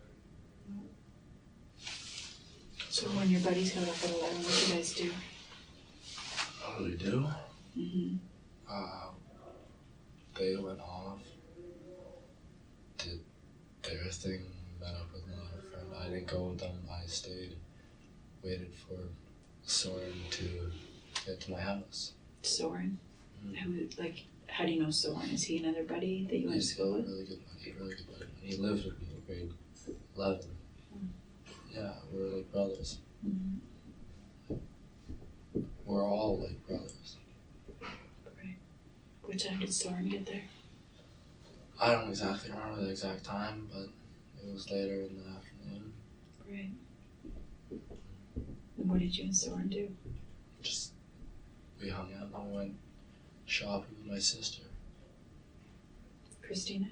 So when your buddies got up at 11, what did you guys do? What did we do? Mm-hmm. They went off, did their thing, met up with another friend. I didn't go with them. I stayed, waited for Soren to get to my house. Soren? Mm-hmm. How do you know Soren? Is he another buddy that you went to school with? Really good buddy. He lived with me in grade 11. Mm. Yeah, we're like brothers. Mm-hmm. We're all like brothers. Right. What time did Soren get there? I don't exactly remember the exact time, but it was later in the afternoon. Right. And what did you and Soren do? just, we hung out and I went shopping with my sister. Christina?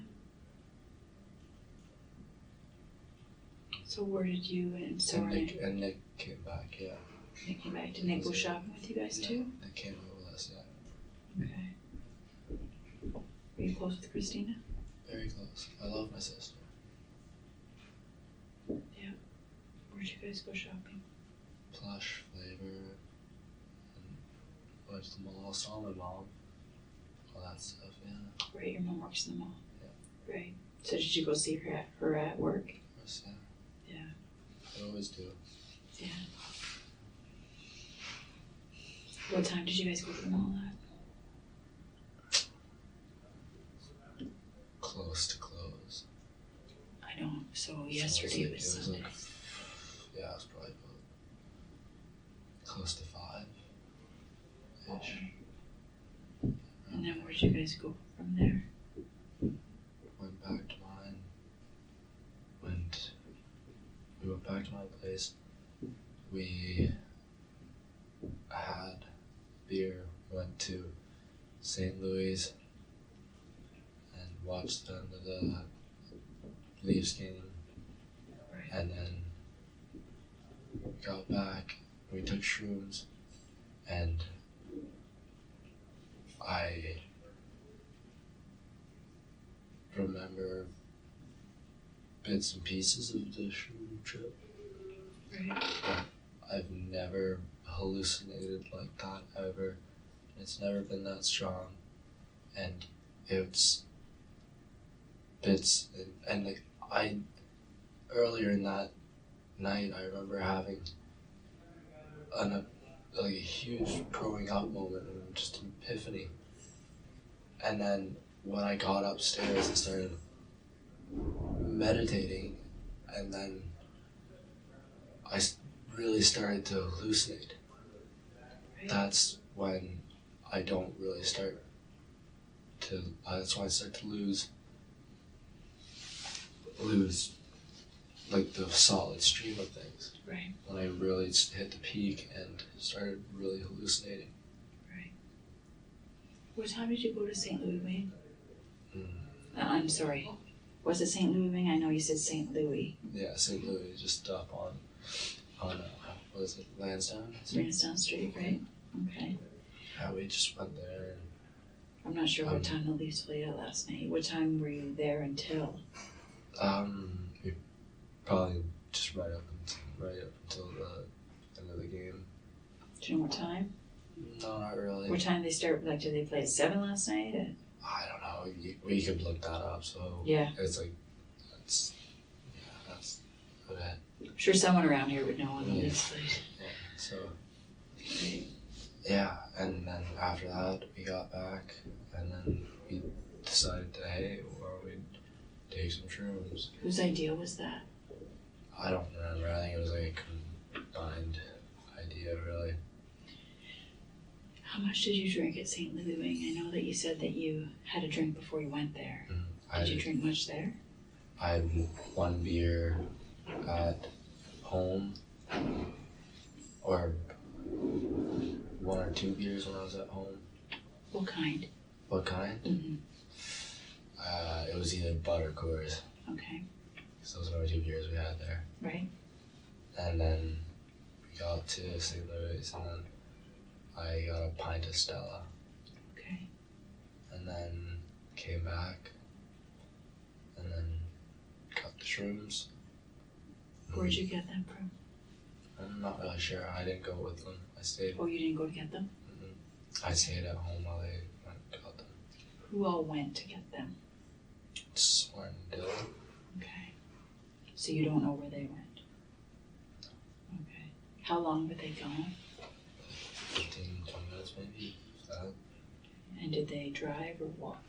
So where did you and Soren And Nick came back, yeah. Nick came back? Did Nick go shopping with you guys too? Nick came over with us, yeah. Okay. Were you close with Christina? Very close. I love my sister. Yeah. Where'd you guys go shopping? Plush, Flavor, and went to the mall, saw my mom, all that stuff, yeah. Right, your mom works in the mall. Yeah. Right. So did you go see her at work? Of course, yeah. Yeah. I always do. Yeah. What time did you guys go to the mall at? Close to close. I don't. So So yesterday it was was Sunday. like, yeah, it was probably about close to 5-ish. And then where'd you guys go from there? Went back to mine. We went back to my place. We had beer, went to St. Louis and watched the end of the Leafs game. Right. And then we got back, we took shrooms, and I remember bits and pieces of the shroom trip. Right. I've never hallucinated like that ever. It's never been that strong, and it's bits and like I earlier in that night I remember having like a huge growing up moment and just an epiphany, and then when I got upstairs and started meditating, and then I really started to hallucinate. Right. That's when I don't really start to. That's when I start to lose like the solid stream of things. Right. When I really hit the peak and started really hallucinating. Right. What time did you go to St. Louis Wing? Mm. I'm sorry. Was it St. Louis Wing? I know you said St. Louis. Yeah, St. Louis, just up on what is it, Lansdowne? Lansdowne Street, right? Okay. Yeah, we just went there. I'm not sure what time the Leafs played at last night. What time were you there until? We probably just right up until the end of the game. Do you know what time? No, not really. What time they start? Like, did they play at 7 last night? I don't know. We could look that up. So Yeah. it's like that's okay. I'm sure someone around here would know when the Yeah. Leafs played. Yeah. So yeah, and then after that we got back, and then we decided to or we'd take some shrooms. Whose idea was that? I don't remember. I think it was like a combined idea, really. How much did you drink at St. Louis Wing? I know that you said that you had a drink before you went there. Did you drink much there? I had one beer at home, or one or two beers when I was at home. What kind? What kind? Mm-hmm. It was either Bud or Coors. Okay. So those were the 2 beers we had there. Right. And then we got to St. Louis, and then I got a pint of Stella. Okay. And then came back, and then got the shrooms. Where'd you get them from? I'm not really sure. I didn't go with them. I stayed. Oh, you didn't go to get them? I stayed at home while they went and got them. Who all went to get them? Soren and Dylan. Okay. So you don't know where they went? Okay. How long were they gone? 15, 20 minutes maybe. And did they drive or walk?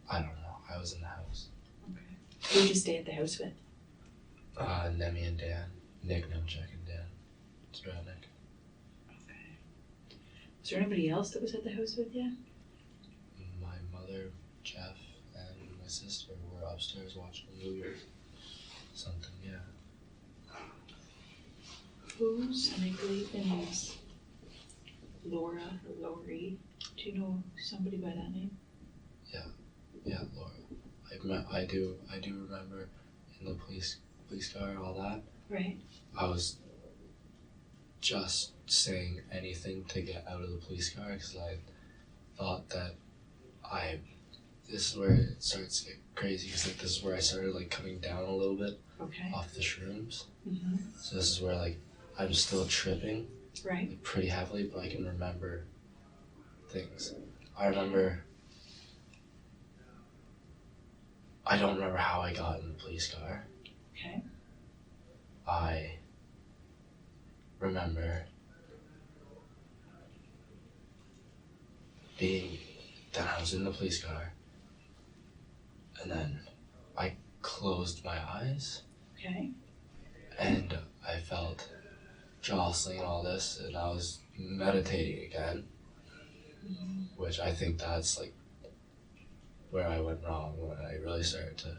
I don't know. I was in the house. Okay. Who'd you stay at the house with? Nemi and Dan. Nick, Nemchek, and Dan. Stradnick. Okay. Was there anybody else that was at the house with you? My mother, Jeff, and my sister were upstairs watching a movie or something, yeah. Whose? And I believe the names. Laura or Lori? Do you know somebody by that name? Yeah, Laura. I do remember in the police car and all that. Right. I was just saying anything to get out of the police car because I thought that this is where it starts to get crazy because like this is where I started like coming down a little bit off the shrooms. Mm-hmm. So this is where like I'm still tripping Right. like, pretty heavily, but I can remember things. I don't remember how I got in the police car. Okay. I remember that I was in the police car, and then I closed my eyes, Okay. and I felt jostling and all this, and I was meditating again, which I think that's like where I went wrong, when I really started to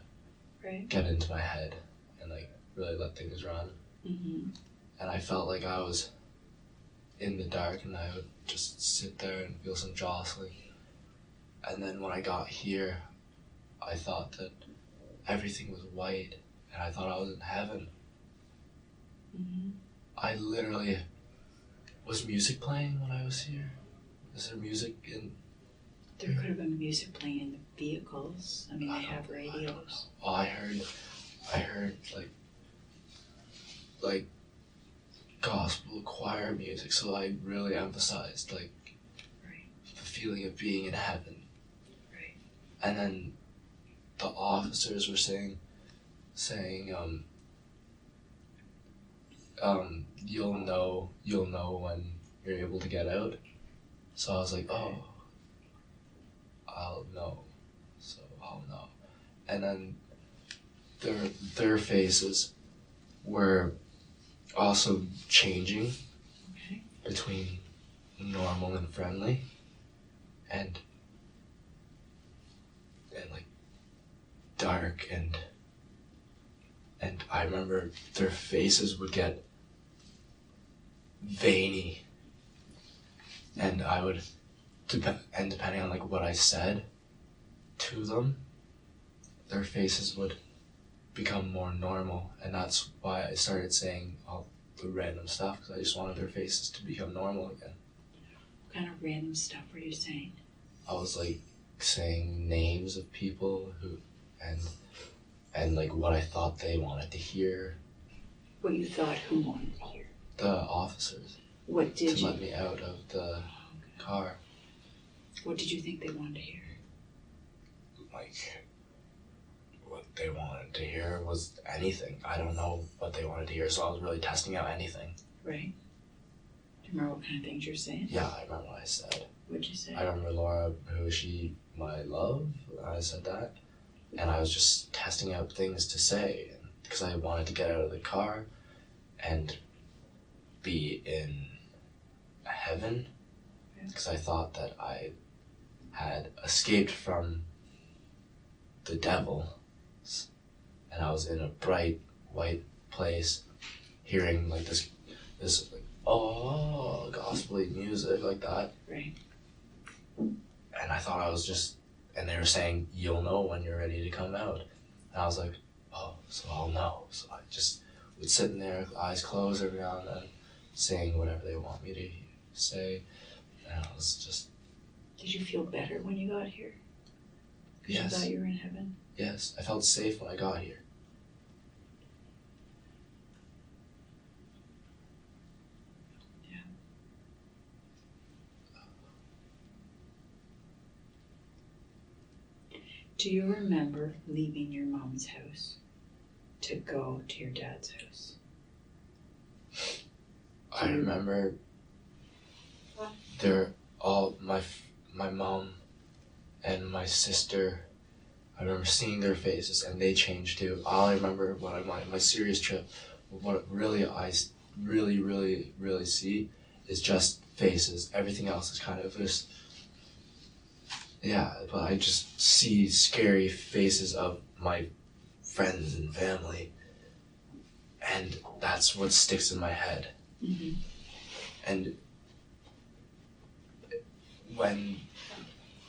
get into my head and like really let things run. Mm-hmm. And I felt like I was in the dark and I would just sit there and feel some jostling. And then when I got here, I thought that everything was white and I thought I was in heaven. Mm-hmm. I literally, was music playing when I was here? Is there music in? There could have been music playing in the vehicles. I mean, they have radios. Oh, I heard like gospel choir music, so I really emphasized like the feeling of being in heaven. Right. And then the officers were saying you'll know when you're able to get out. So I was like, oh, I'll know. So I'll know. And then their faces were also changing between normal and friendly and like dark and I remember their faces would get veiny and I would depending on like what I said to them, their faces would become more normal, and that's why I started saying all the random stuff, because I just wanted their faces to become normal again. What kind of random stuff were you saying? I was like saying names of people who and like what I thought they wanted to hear. What you thought who wanted to hear? The officers. What did to let me out of the car. What did you think they wanted to hear? Like, what they wanted to hear was anything. I don't know what they wanted to hear, so I was really testing out anything. Right. Do you remember what kind of things you're saying? Yeah, I remember what I said. What'd you say? I remember Laura, who is she, my love? I said that. And I was just testing out things to say, because I wanted to get out of the car and be in heaven, because I thought that I had escaped from the devil, and I was in a bright white place, hearing like this like gospel-y music like that. Right. And I thought I was just, and they were saying, you'll know when you're ready to come out. And I was like, oh, so I'll know. So I just would sit in there, eyes closed every now and then, saying whatever they want me to say. And I was just... Did you feel better when you got here? Because Yes. you thought you were in heaven? Yes, I felt safe when I got here. Yeah. Do you remember leaving your mom's house to go to your dad's house? I remember they're all my mom and my sister. I remember seeing their faces, and they changed too. All I remember when my serious trip, what really I really see is just faces. Everything else is kind of just, yeah, but I just see scary faces of my friends and family, and that's what sticks in my head. Mm-hmm. And when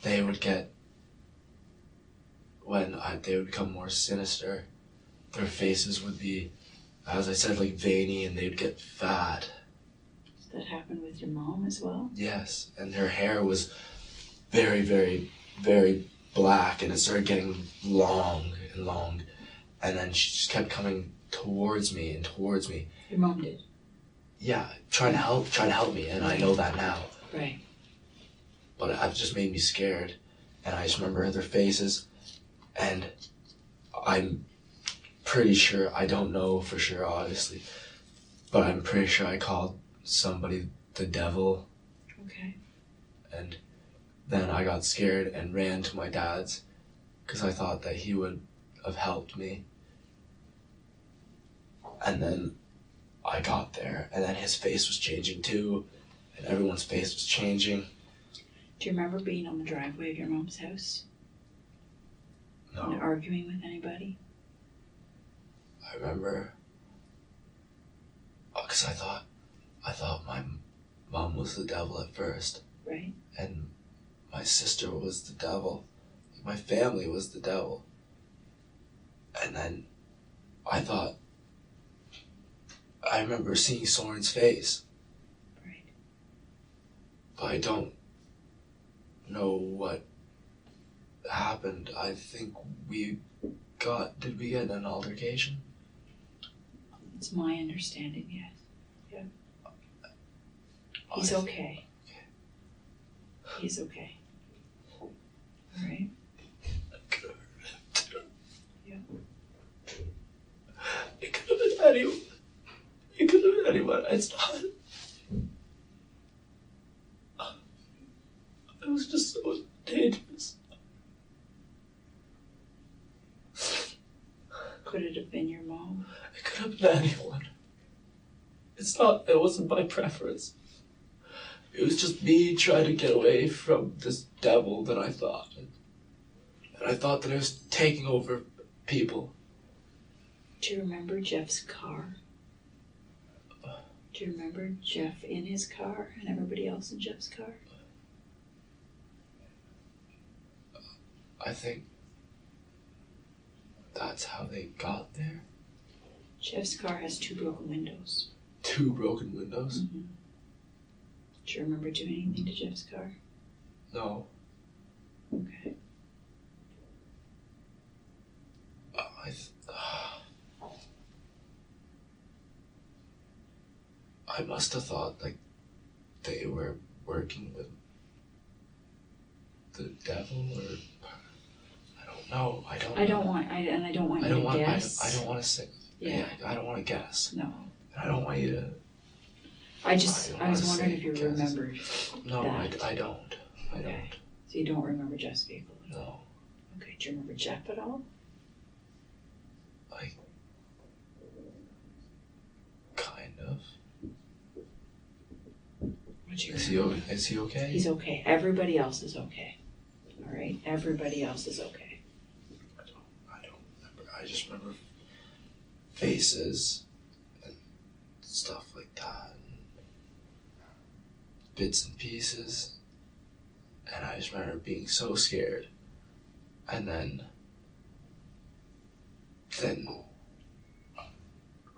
they would get, they would become more sinister, their faces would be, as I said, like veiny, and they'd get fat. That happened with your mom as well? Yes, and her hair was very, very, very black, and it started getting long and long, and then she just kept coming towards me and towards me. Your mom did? Yeah, trying to help me, and I know that now. Right. But it just made me scared, and I just remember their faces, and I'm pretty sure, I don't know for sure, obviously, but I'm pretty sure I called somebody the devil. Okay. And then I got scared and ran to my dad's because I thought that he would have helped me. And then I got there, and then his face was changing too, and everyone's face was changing. Do you remember being on the driveway of your mom's house? No. And arguing with anybody? I remember, because I thought my mom was the devil at first. Right. And my sister was the devil. My family was the devil. And then I remember seeing Soren's face. Right. But I don't know what happened. I think did we get in an altercation? It's my understanding, yes. Yeah. He's okay. He's okay. All right. Yeah. It could have been anyone. It could have been anyone. It's not. It was just so dangerous. Could it have been your mom? It could have been anyone. It wasn't my preference. It was just me trying to get away from this devil that I thought. And I thought that it was taking over people. Do you remember Jeff's car? Do you remember Jeff in his car and everybody else in Jeff's car? I think that's how they got there. Jeff's car has 2 broken windows. 2 broken windows? Mm-hmm. Do you remember doing anything to Jeff's car? No. Okay. I must have thought like they were working with the devil, or I don't know. I don't want you to guess. I don't want to say. Yeah. I don't want to guess. No. I don't want you to. I was wondering if you remembered. No, that. I don't. I don't. So you don't remember Jeff's vehicle at all? No. Okay. Do you remember Jeff at all? Like, kind of. Is he okay? He's okay. Everybody else is okay. All right? Everybody else is okay. I don't remember. I just remember faces and stuff like that. And bits and pieces. And I just remember being so scared. And then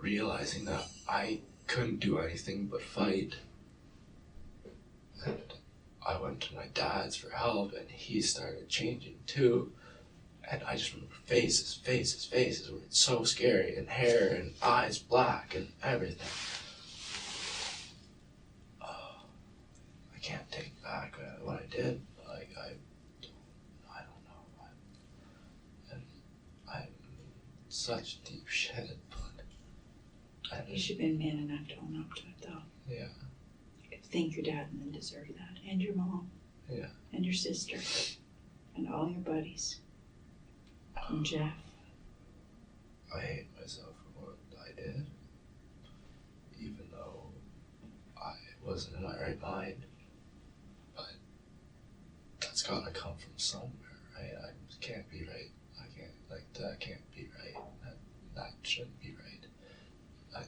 realizing that I couldn't do anything but fight. And I went to my dad's for help, and he started changing too. And I just remember faces were so scary, and hair and eyes black and everything. I can't take back what I did. Like I don't know. I'm such deep shit, but You should have been man enough to own up to it, though. Yeah. Thank your dad and then deserve that. And your mom. Yeah. And your sister. And all your buddies. And Jeff. I hate myself for what I did. Even though I wasn't in my right mind. But that's gotta come from somewhere, right? I can't be right. That can't be right. That shouldn't be right.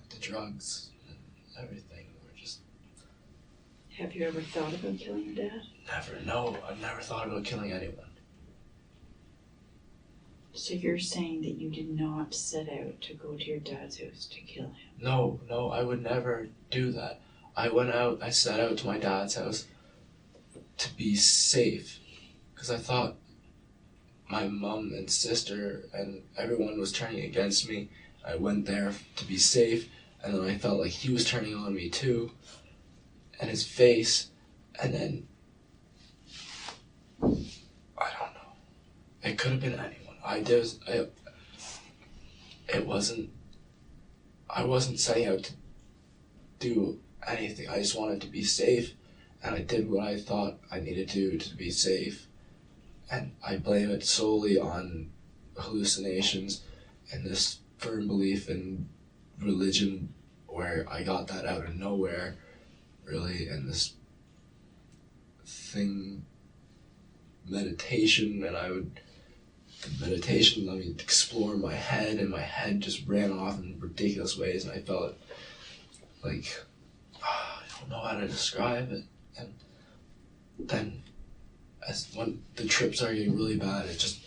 The drugs and everything were just... Have you ever thought about killing your dad? Never. No, I've never thought about killing anyone. So you're saying that you did not set out to go to your dad's house to kill him? No, I would never do that. I set out to my dad's house to be safe. Because I thought my mom and sister and everyone was turning against me. I went there to be safe, and then I felt like he was turning on me too. And his face, and then I don't know. It could have been anyone. I wasn't setting out to do anything. I just wanted to be safe, and I did what I thought I needed to do to be safe. And I blame it solely on hallucinations and this firm belief in religion, where I got that out of nowhere, really, and this thing, meditation, and meditation let me explore my head, and my head just ran off in ridiculous ways, and I felt like, I don't know how to describe it. And then when the trips are getting really bad, it's just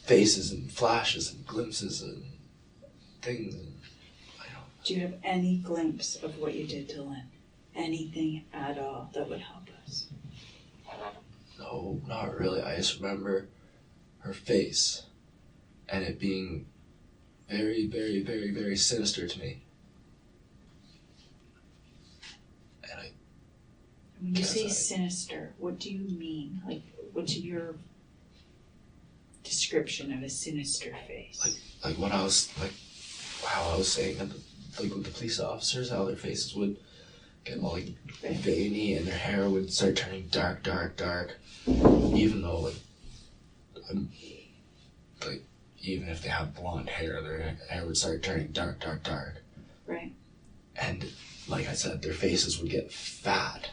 faces and flashes and glimpses and things, and I don't know. Do you have any glimpse of what you did to Lynn? Anything at all that would help us? No, not really. I just remember her face and it being very, very, very, very sinister to me. And when you say sinister, what do you mean? Like, what's your description of a sinister face? Like what I was, like, how I was saying, like with the police officers, how their faces would get all like veiny and their hair would start turning dark, even though even if they have blonde hair, their hair would start turning dark. Right. And like I said, their faces would get fat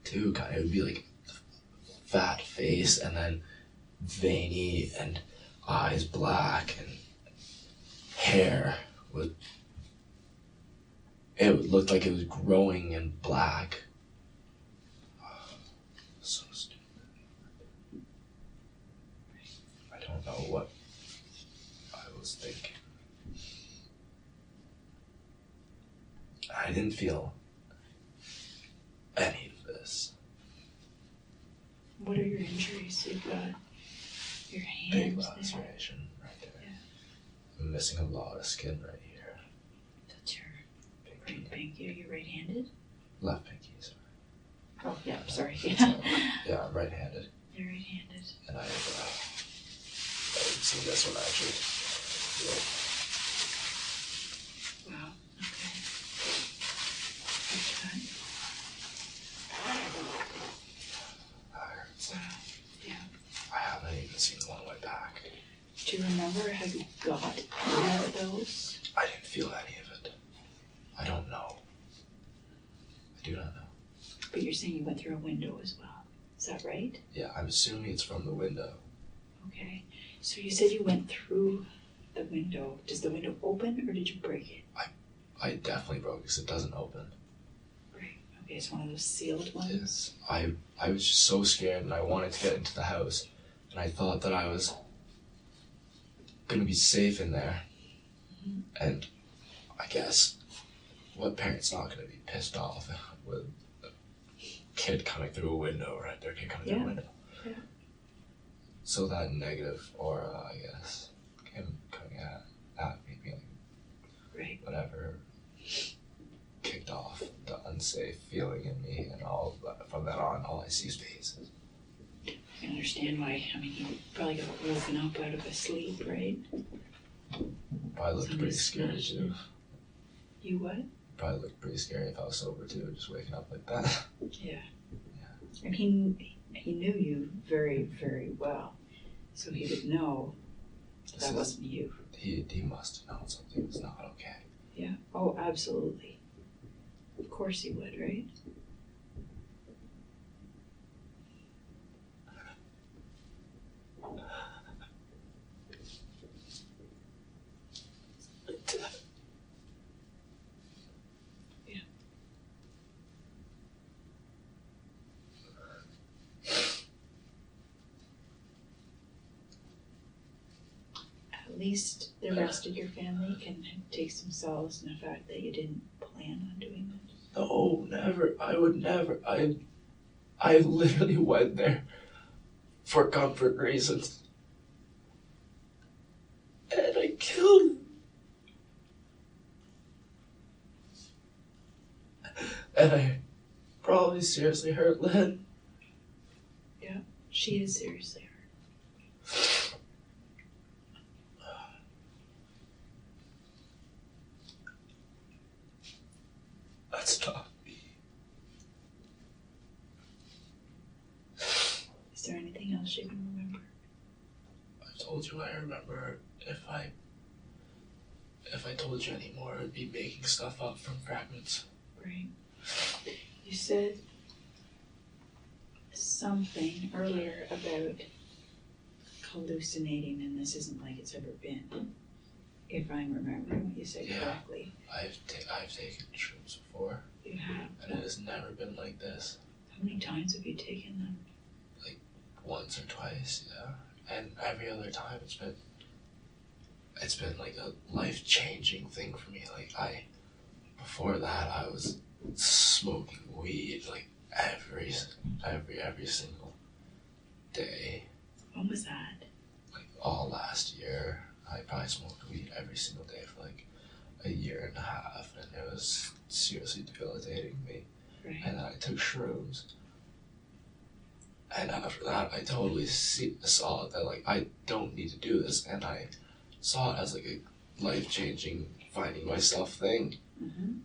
too, kind of. It would be like fat face and then veiny and eyes black and hair would, it would look like it was growing and black. So stupid. I don't know what I was thinking. I didn't feel any of this. What are your injuries? You've got your hands Big there. laceration right there. Yeah. I'm missing a lot of skin right here. That's your right pinky. Are you right-handed? Left pinky, sorry. Oh, yeah, I'm sorry. Yeah, I'm right-handed. You're right-handed. And I haven't seen this one actually. Wow, okay. Good. That hurts. Wow, yeah. I haven't even seen one on my back. Do you remember how you got any of those? I didn't feel any of it. I don't know. I do not know. But you're saying you went through a window as well. Is that right? Yeah, I'm assuming it's from the window. Okay. So you said you went through the window. Does the window open or did you break it? I definitely broke it because it doesn't open. Right. Okay, it's one of those sealed ones? Yes. I was just so scared and I wanted to get into the house. And I thought that I was going to be safe in there. Mm-hmm. And I guess what parent's not going to be pissed off with a kid coming through a window, right? Their kid coming through a window. Yeah. So that negative aura, I guess, him coming at me, being Right. whatever, kicked off the unsafe feeling in me, and all from then on, all I see is faces. I can understand why. I mean, you probably got woken up out of a sleep, right? Probably looked pretty scary too. You what? Probably looked pretty scary if I was sober too, just waking up like that. Yeah. And he knew you very, very well, so he would know that wasn't you. He must have known something was not okay. Yeah. Oh, absolutely. Of course he would, right? least the rest of your family can take some solace in the fact that you didn't plan on doing this? No, never. I would never. I literally went there for comfort reasons. And I killed him. And I probably seriously hurt Lynn. Yeah, she is seriously hurt. That's not me. Is there anything else you can remember? I told you I remember. If I told you anymore, it would be making stuff up from fragments. Right. You said something earlier about hallucinating, and this isn't like it's ever been. If I'm remembering what you said correctly. I've taken shrooms before. You have. And it has never been like this. How many times have you taken them? Like once or twice, yeah. And every other time it's been like a life-changing thing for me. Like before that I was smoking weed like every single day. When was that? Like all last year. I probably smoked weed every single day for like a year and a half, and it was seriously debilitating me. Right. And then I took shrooms. And after that, I totally saw that like I don't need to do this, and I saw it as like a life-changing, finding myself thing. Mm-hmm.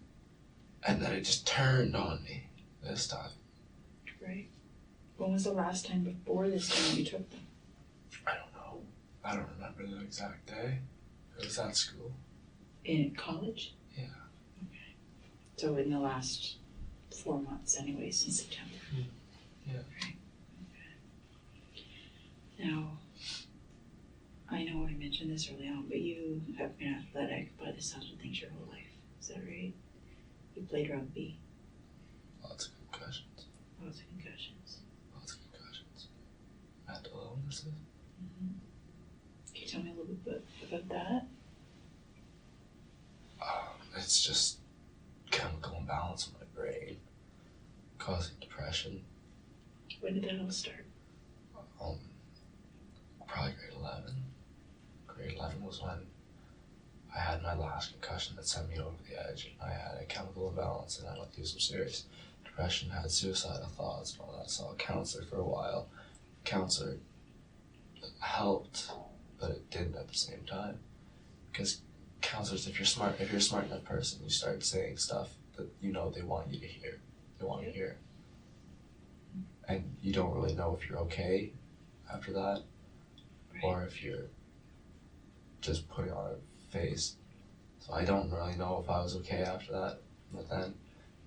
And then it just turned on me this time. Right. When was the last time before this time you took them? I don't know. I don't remember the exact day. It was at school. In college? Yeah. Okay. So in the last 4 months anyway, since September. Yeah. Right. Okay. Now, I know I mentioned this early on, but you have been athletic by the sound of things your whole life. Is that right? You played rugby. Lots of concussions. Lots of concussions. Lots of concussions. Mental illnesses. Mm-hmm. Can you tell me a little bit about that? It's just chemical imbalance in my brain, causing depression. When did that all start? Probably grade 11. Grade 11 was when I had my last concussion that sent me over the edge. I had a chemical imbalance and I went through some serious depression, had suicidal thoughts and all that. Saw a counselor for a while. Counselor helped, but it didn't at the same time. Because counselors, if you're a smart enough person, you start saying stuff that you know they want you to hear. They want to hear. And you don't really know if you're okay after that, or if you're just putting on a face. So I don't really know if I was okay after that. But then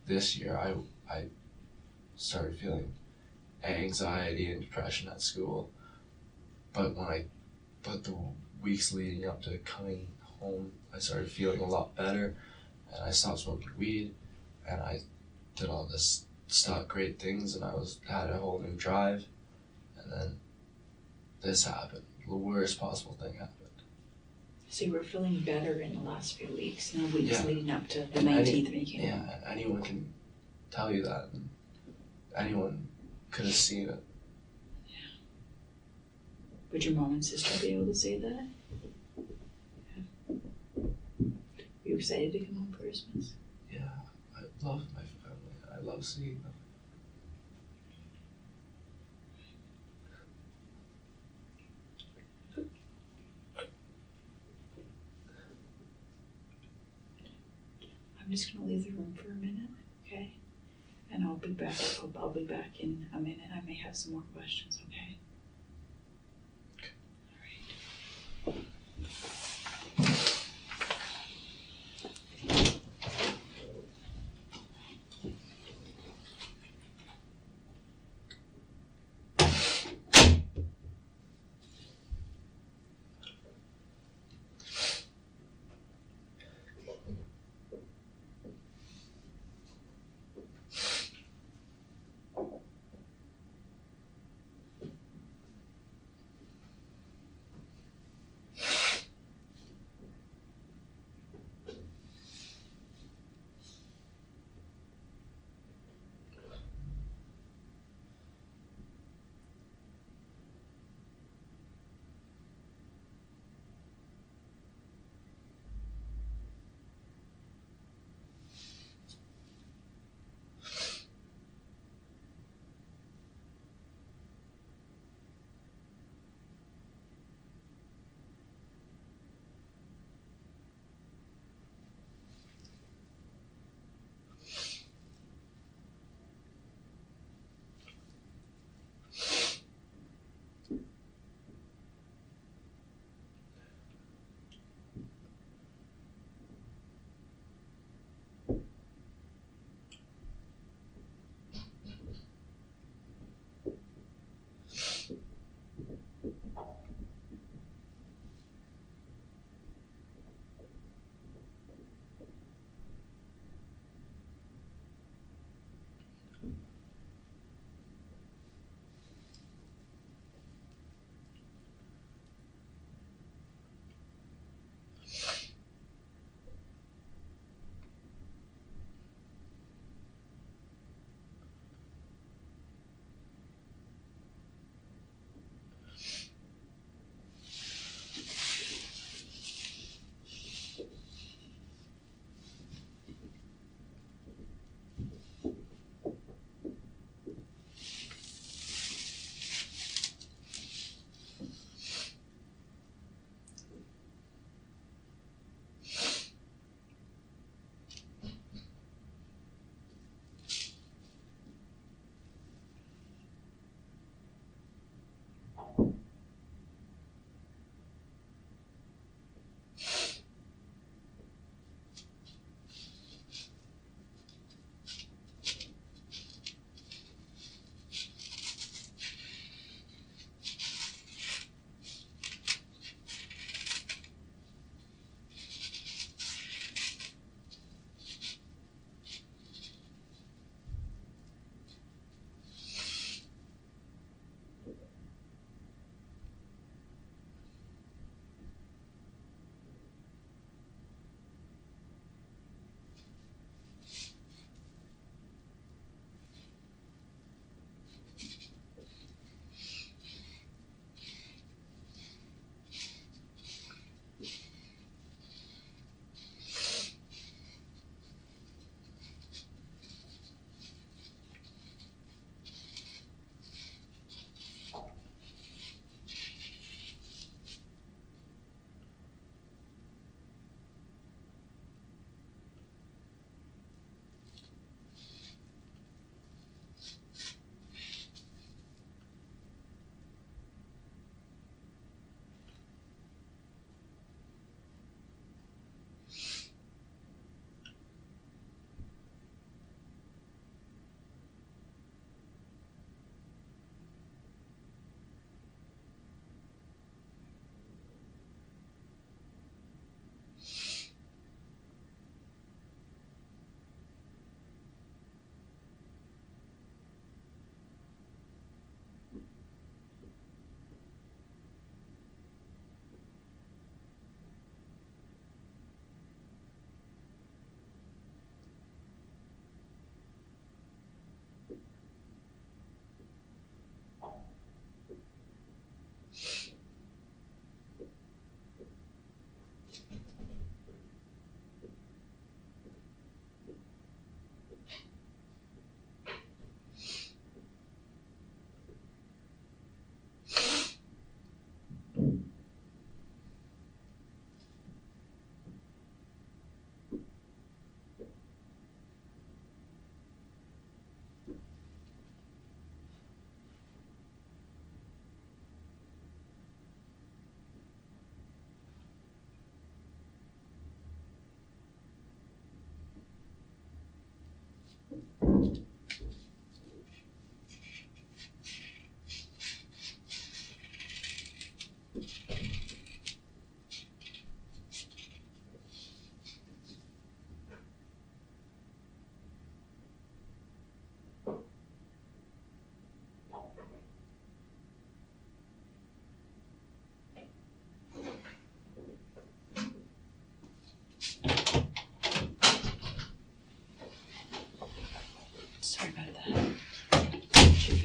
this year I started feeling anxiety and depression at school. But the weeks leading up to coming home, I started feeling a lot better, and I stopped smoking weed, and I did all this great things, and had a whole new drive, and then this happened. The worst possible thing happened. So you were feeling better in the last few weeks, in the weeks leading up to the And 19th when you came home. Yeah, and anyone can tell you that. And anyone could have seen it. Yeah. Would your mom and sister be able to say that? Yeah. Were you excited to come home for Christmas? Yeah, I love my family. I love seeing them. I'm just going to leave the room for a minute, okay? And I'll be back. I'll be back in a minute. I may have some more questions, okay? All right.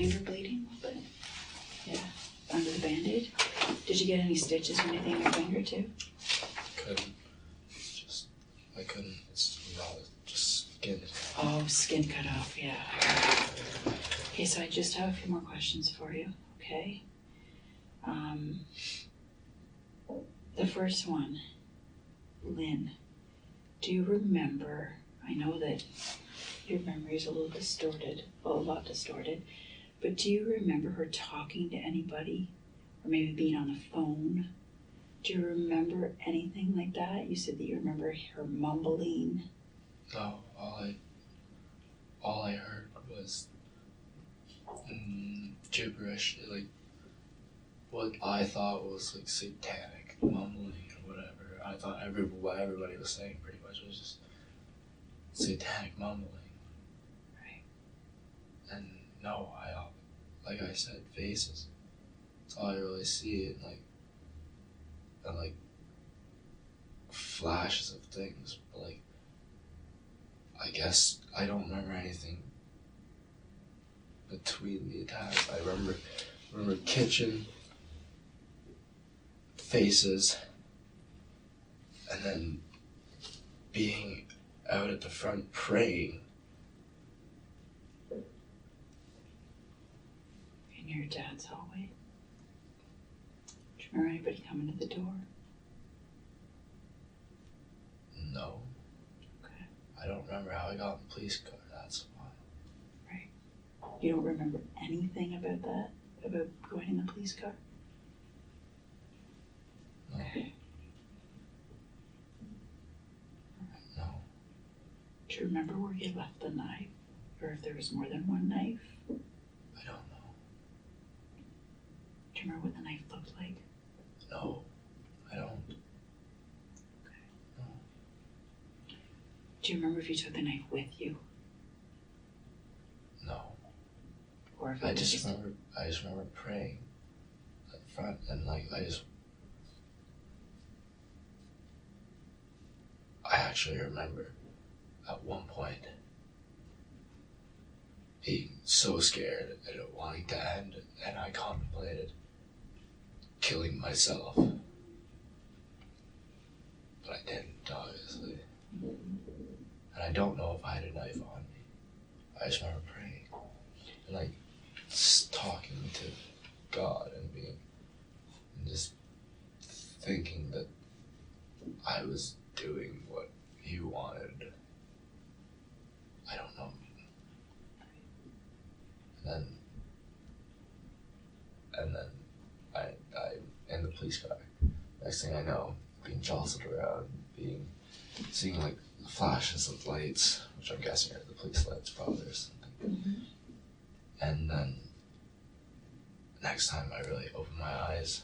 finger bleeding a little bit? Yeah. Under the Band-Aid? Did you get any stitches or anything in your finger too? I couldn't. It's raw, just skin. Oh, skin cut off, yeah. Okay, so I just have a few more questions for you, okay? The first one, Lynn, do you remember, I know that your memory is a little distorted, well, a lot distorted, but do you remember her talking to anybody? Or maybe being on the phone? Do you remember anything like that? You said that you remember her mumbling. No, all I heard was gibberish, like what I thought was like satanic mumbling or whatever. I thought what everybody was saying pretty much was just satanic mumbling. Right. And no, like I said, faces. That's all I really see, and like flashes of things. But like, I guess I don't remember anything between the attacks. I remember kitchen, faces, and then being out at the front praying. In your dad's hallway? Do you remember anybody coming to the door? No. Okay. I don't remember how I got in the police car, that's why. Right. You don't remember anything about that? About going in the police car? No. Okay. No. Do you remember where you left the knife? Or if there was more than one knife? I don't know. Do you remember what the knife looked like? No. I don't. Okay. No. Do you remember if you took the knife with you? No. Or if I just remember praying at front, and like I actually remember at one point being so scared and it wanting to end, and I contemplated killing myself. But I didn't, obviously. And I don't know if I had a knife on me. I just remember praying and like talking to God and just thinking that I was doing what He wanted. I don't know. And then I in the police car. Next thing I know, being jostled around, seeing like flashes of lights, which I'm guessing are the police lights probably or something. Mm-hmm. And then next time I really open my eyes,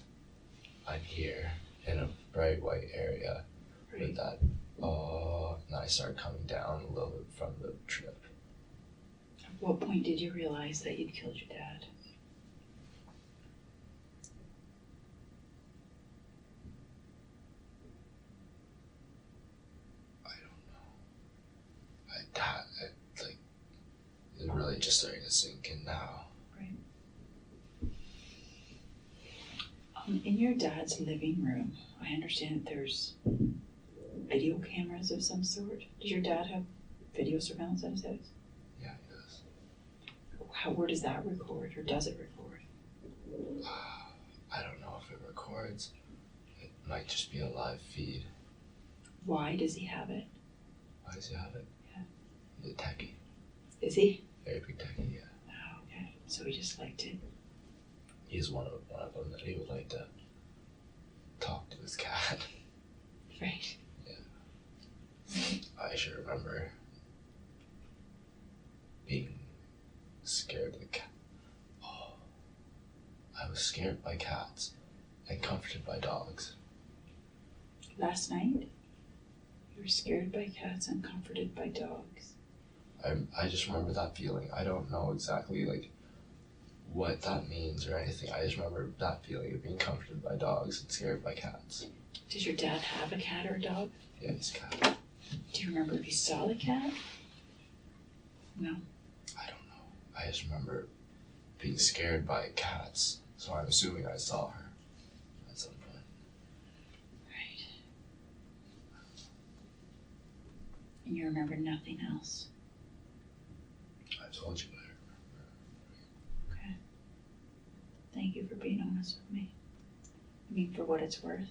I'm here in a bright white area with that, and I start coming down a little bit from the trip. At what point did you realize that you'd killed your dad? It's really just starting to sink in now. Right. In your dad's living room, I understand that there's video cameras of some sort. Does your dad have video surveillance at his house? Yeah, he does. Where does that record, or does it record? I don't know if it records. It might just be a live feed. Why does he have it? Why does he have it? Yeah. He's a techie. Is he? Very big techie, yeah. Oh, okay. So he just liked it. He's one of them that he would like to talk to his cat. Right. Yeah. I should remember being scared of the cat. Oh, I was scared by cats and comforted by dogs. Last night, you were scared by cats and comforted by dogs. I just remember that feeling. I don't know exactly like what that means or anything. I just remember that feeling of being comforted by dogs and scared by cats. Does your dad have a cat or a dog? Yeah, he's a cat. Do you remember if you saw the cat? No. I don't know. I just remember being scared by cats, so I'm assuming I saw her at some point. Right. And you remember nothing else? I told you I remember. Okay. Thank you for being honest with me. I mean, for what it's worth.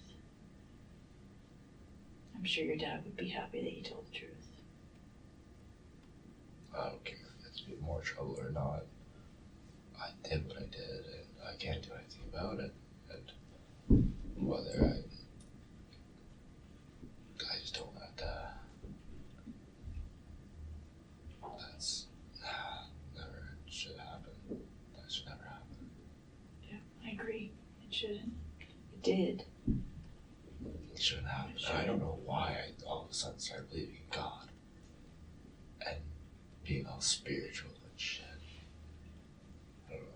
I'm sure your dad would be happy that you told the truth. I don't care if it's in more trouble or not. I did what I did, and I can't do anything about it. And whether I just don't let that. That's never should happen. That should never happen. Yeah, I agree. It shouldn't. It did. It shouldn't happen. I don't know why I all of a sudden started believing in God and being all spiritual and shit. I don't know.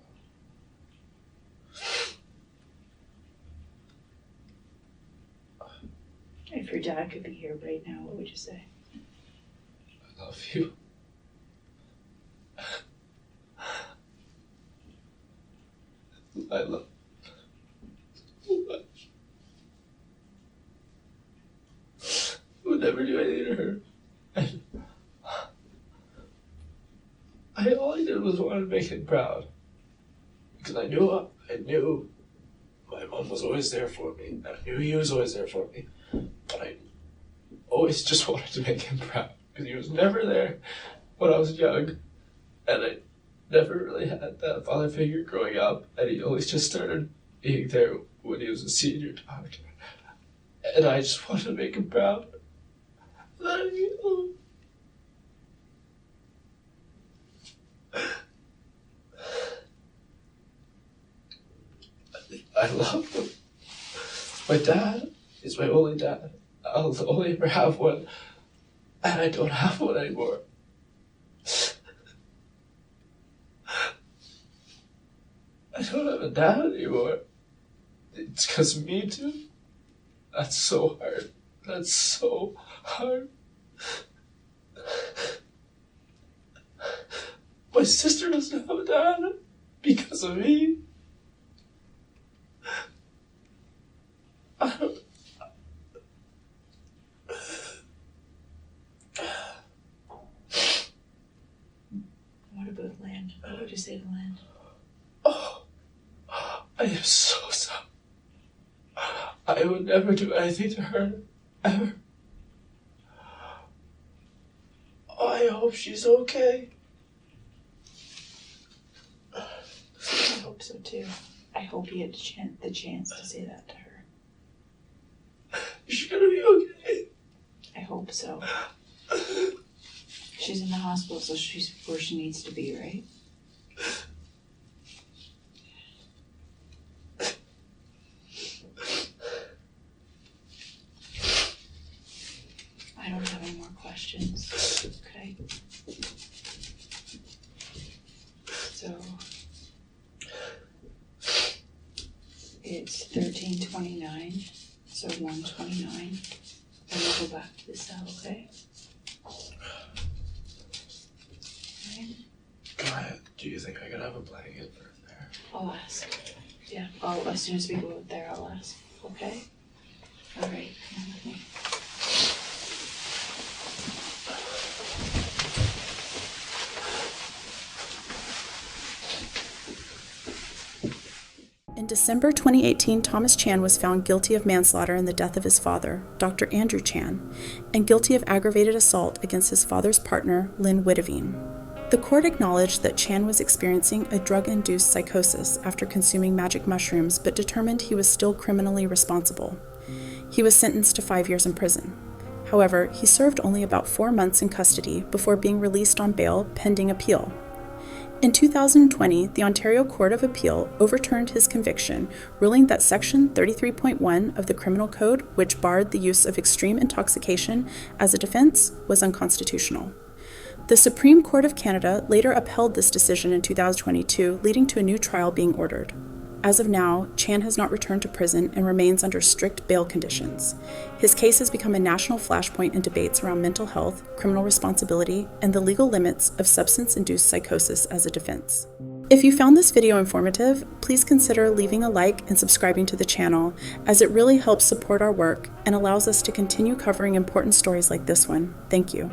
If your dad could be here right now, what would you say? I love you. I love you so much. I would never do anything to her. All I did was want to make him proud. Because I knew my mom was always there for me. And I knew he was always there for me. But I always just wanted to make him proud. Because he was never there when I was young. And I never really had that father figure growing up. And he always just started being there when he was a senior doctor. And I just wanted to make him proud. I love him. My dad is my only dad. I'll only ever have one. And I don't have one anymore. I don't have a dad anymore. It's because of me too. That's so hard. That's so hard. My sister doesn't have a dad because of me. I don't... What about Lynn? What would you say to Lynn? Oh, I am so sorry. I would never do anything to her, ever. Oh, I hope she's okay. I hope so too. I hope you had the chance to say that to her. Is she gonna be okay? I hope so. She's in the hospital, so she's where she needs to be, right? I don't have any more questions. Okay. So it's 13:29, so 1:29, and we'll go back to the cell, okay? Do you think I could have a blanket for there? I'll ask. Yeah, as soon as we go out there, I'll ask, okay? All right, come with me. In December 2018, Thomas Chan was found guilty of manslaughter in the death of his father, Dr. Andrew Chan, and guilty of aggravated assault against his father's partner, Lynn Witteveen. The court acknowledged that Chan was experiencing a drug-induced psychosis after consuming magic mushrooms, but determined he was still criminally responsible. He was sentenced to 5 years in prison. However, he served only about 4 months in custody before being released on bail pending appeal. In 2020, the Ontario Court of Appeal overturned his conviction, ruling that Section 33.1 of the Criminal Code, which barred the use of extreme intoxication as a defense, was unconstitutional. The Supreme Court of Canada later upheld this decision in 2022, leading to a new trial being ordered. As of now, Chan has not returned to prison and remains under strict bail conditions. His case has become a national flashpoint in debates around mental health, criminal responsibility, and the legal limits of substance-induced psychosis as a defense. If you found this video informative, please consider leaving a like and subscribing to the channel, as it really helps support our work and allows us to continue covering important stories like this one. Thank you.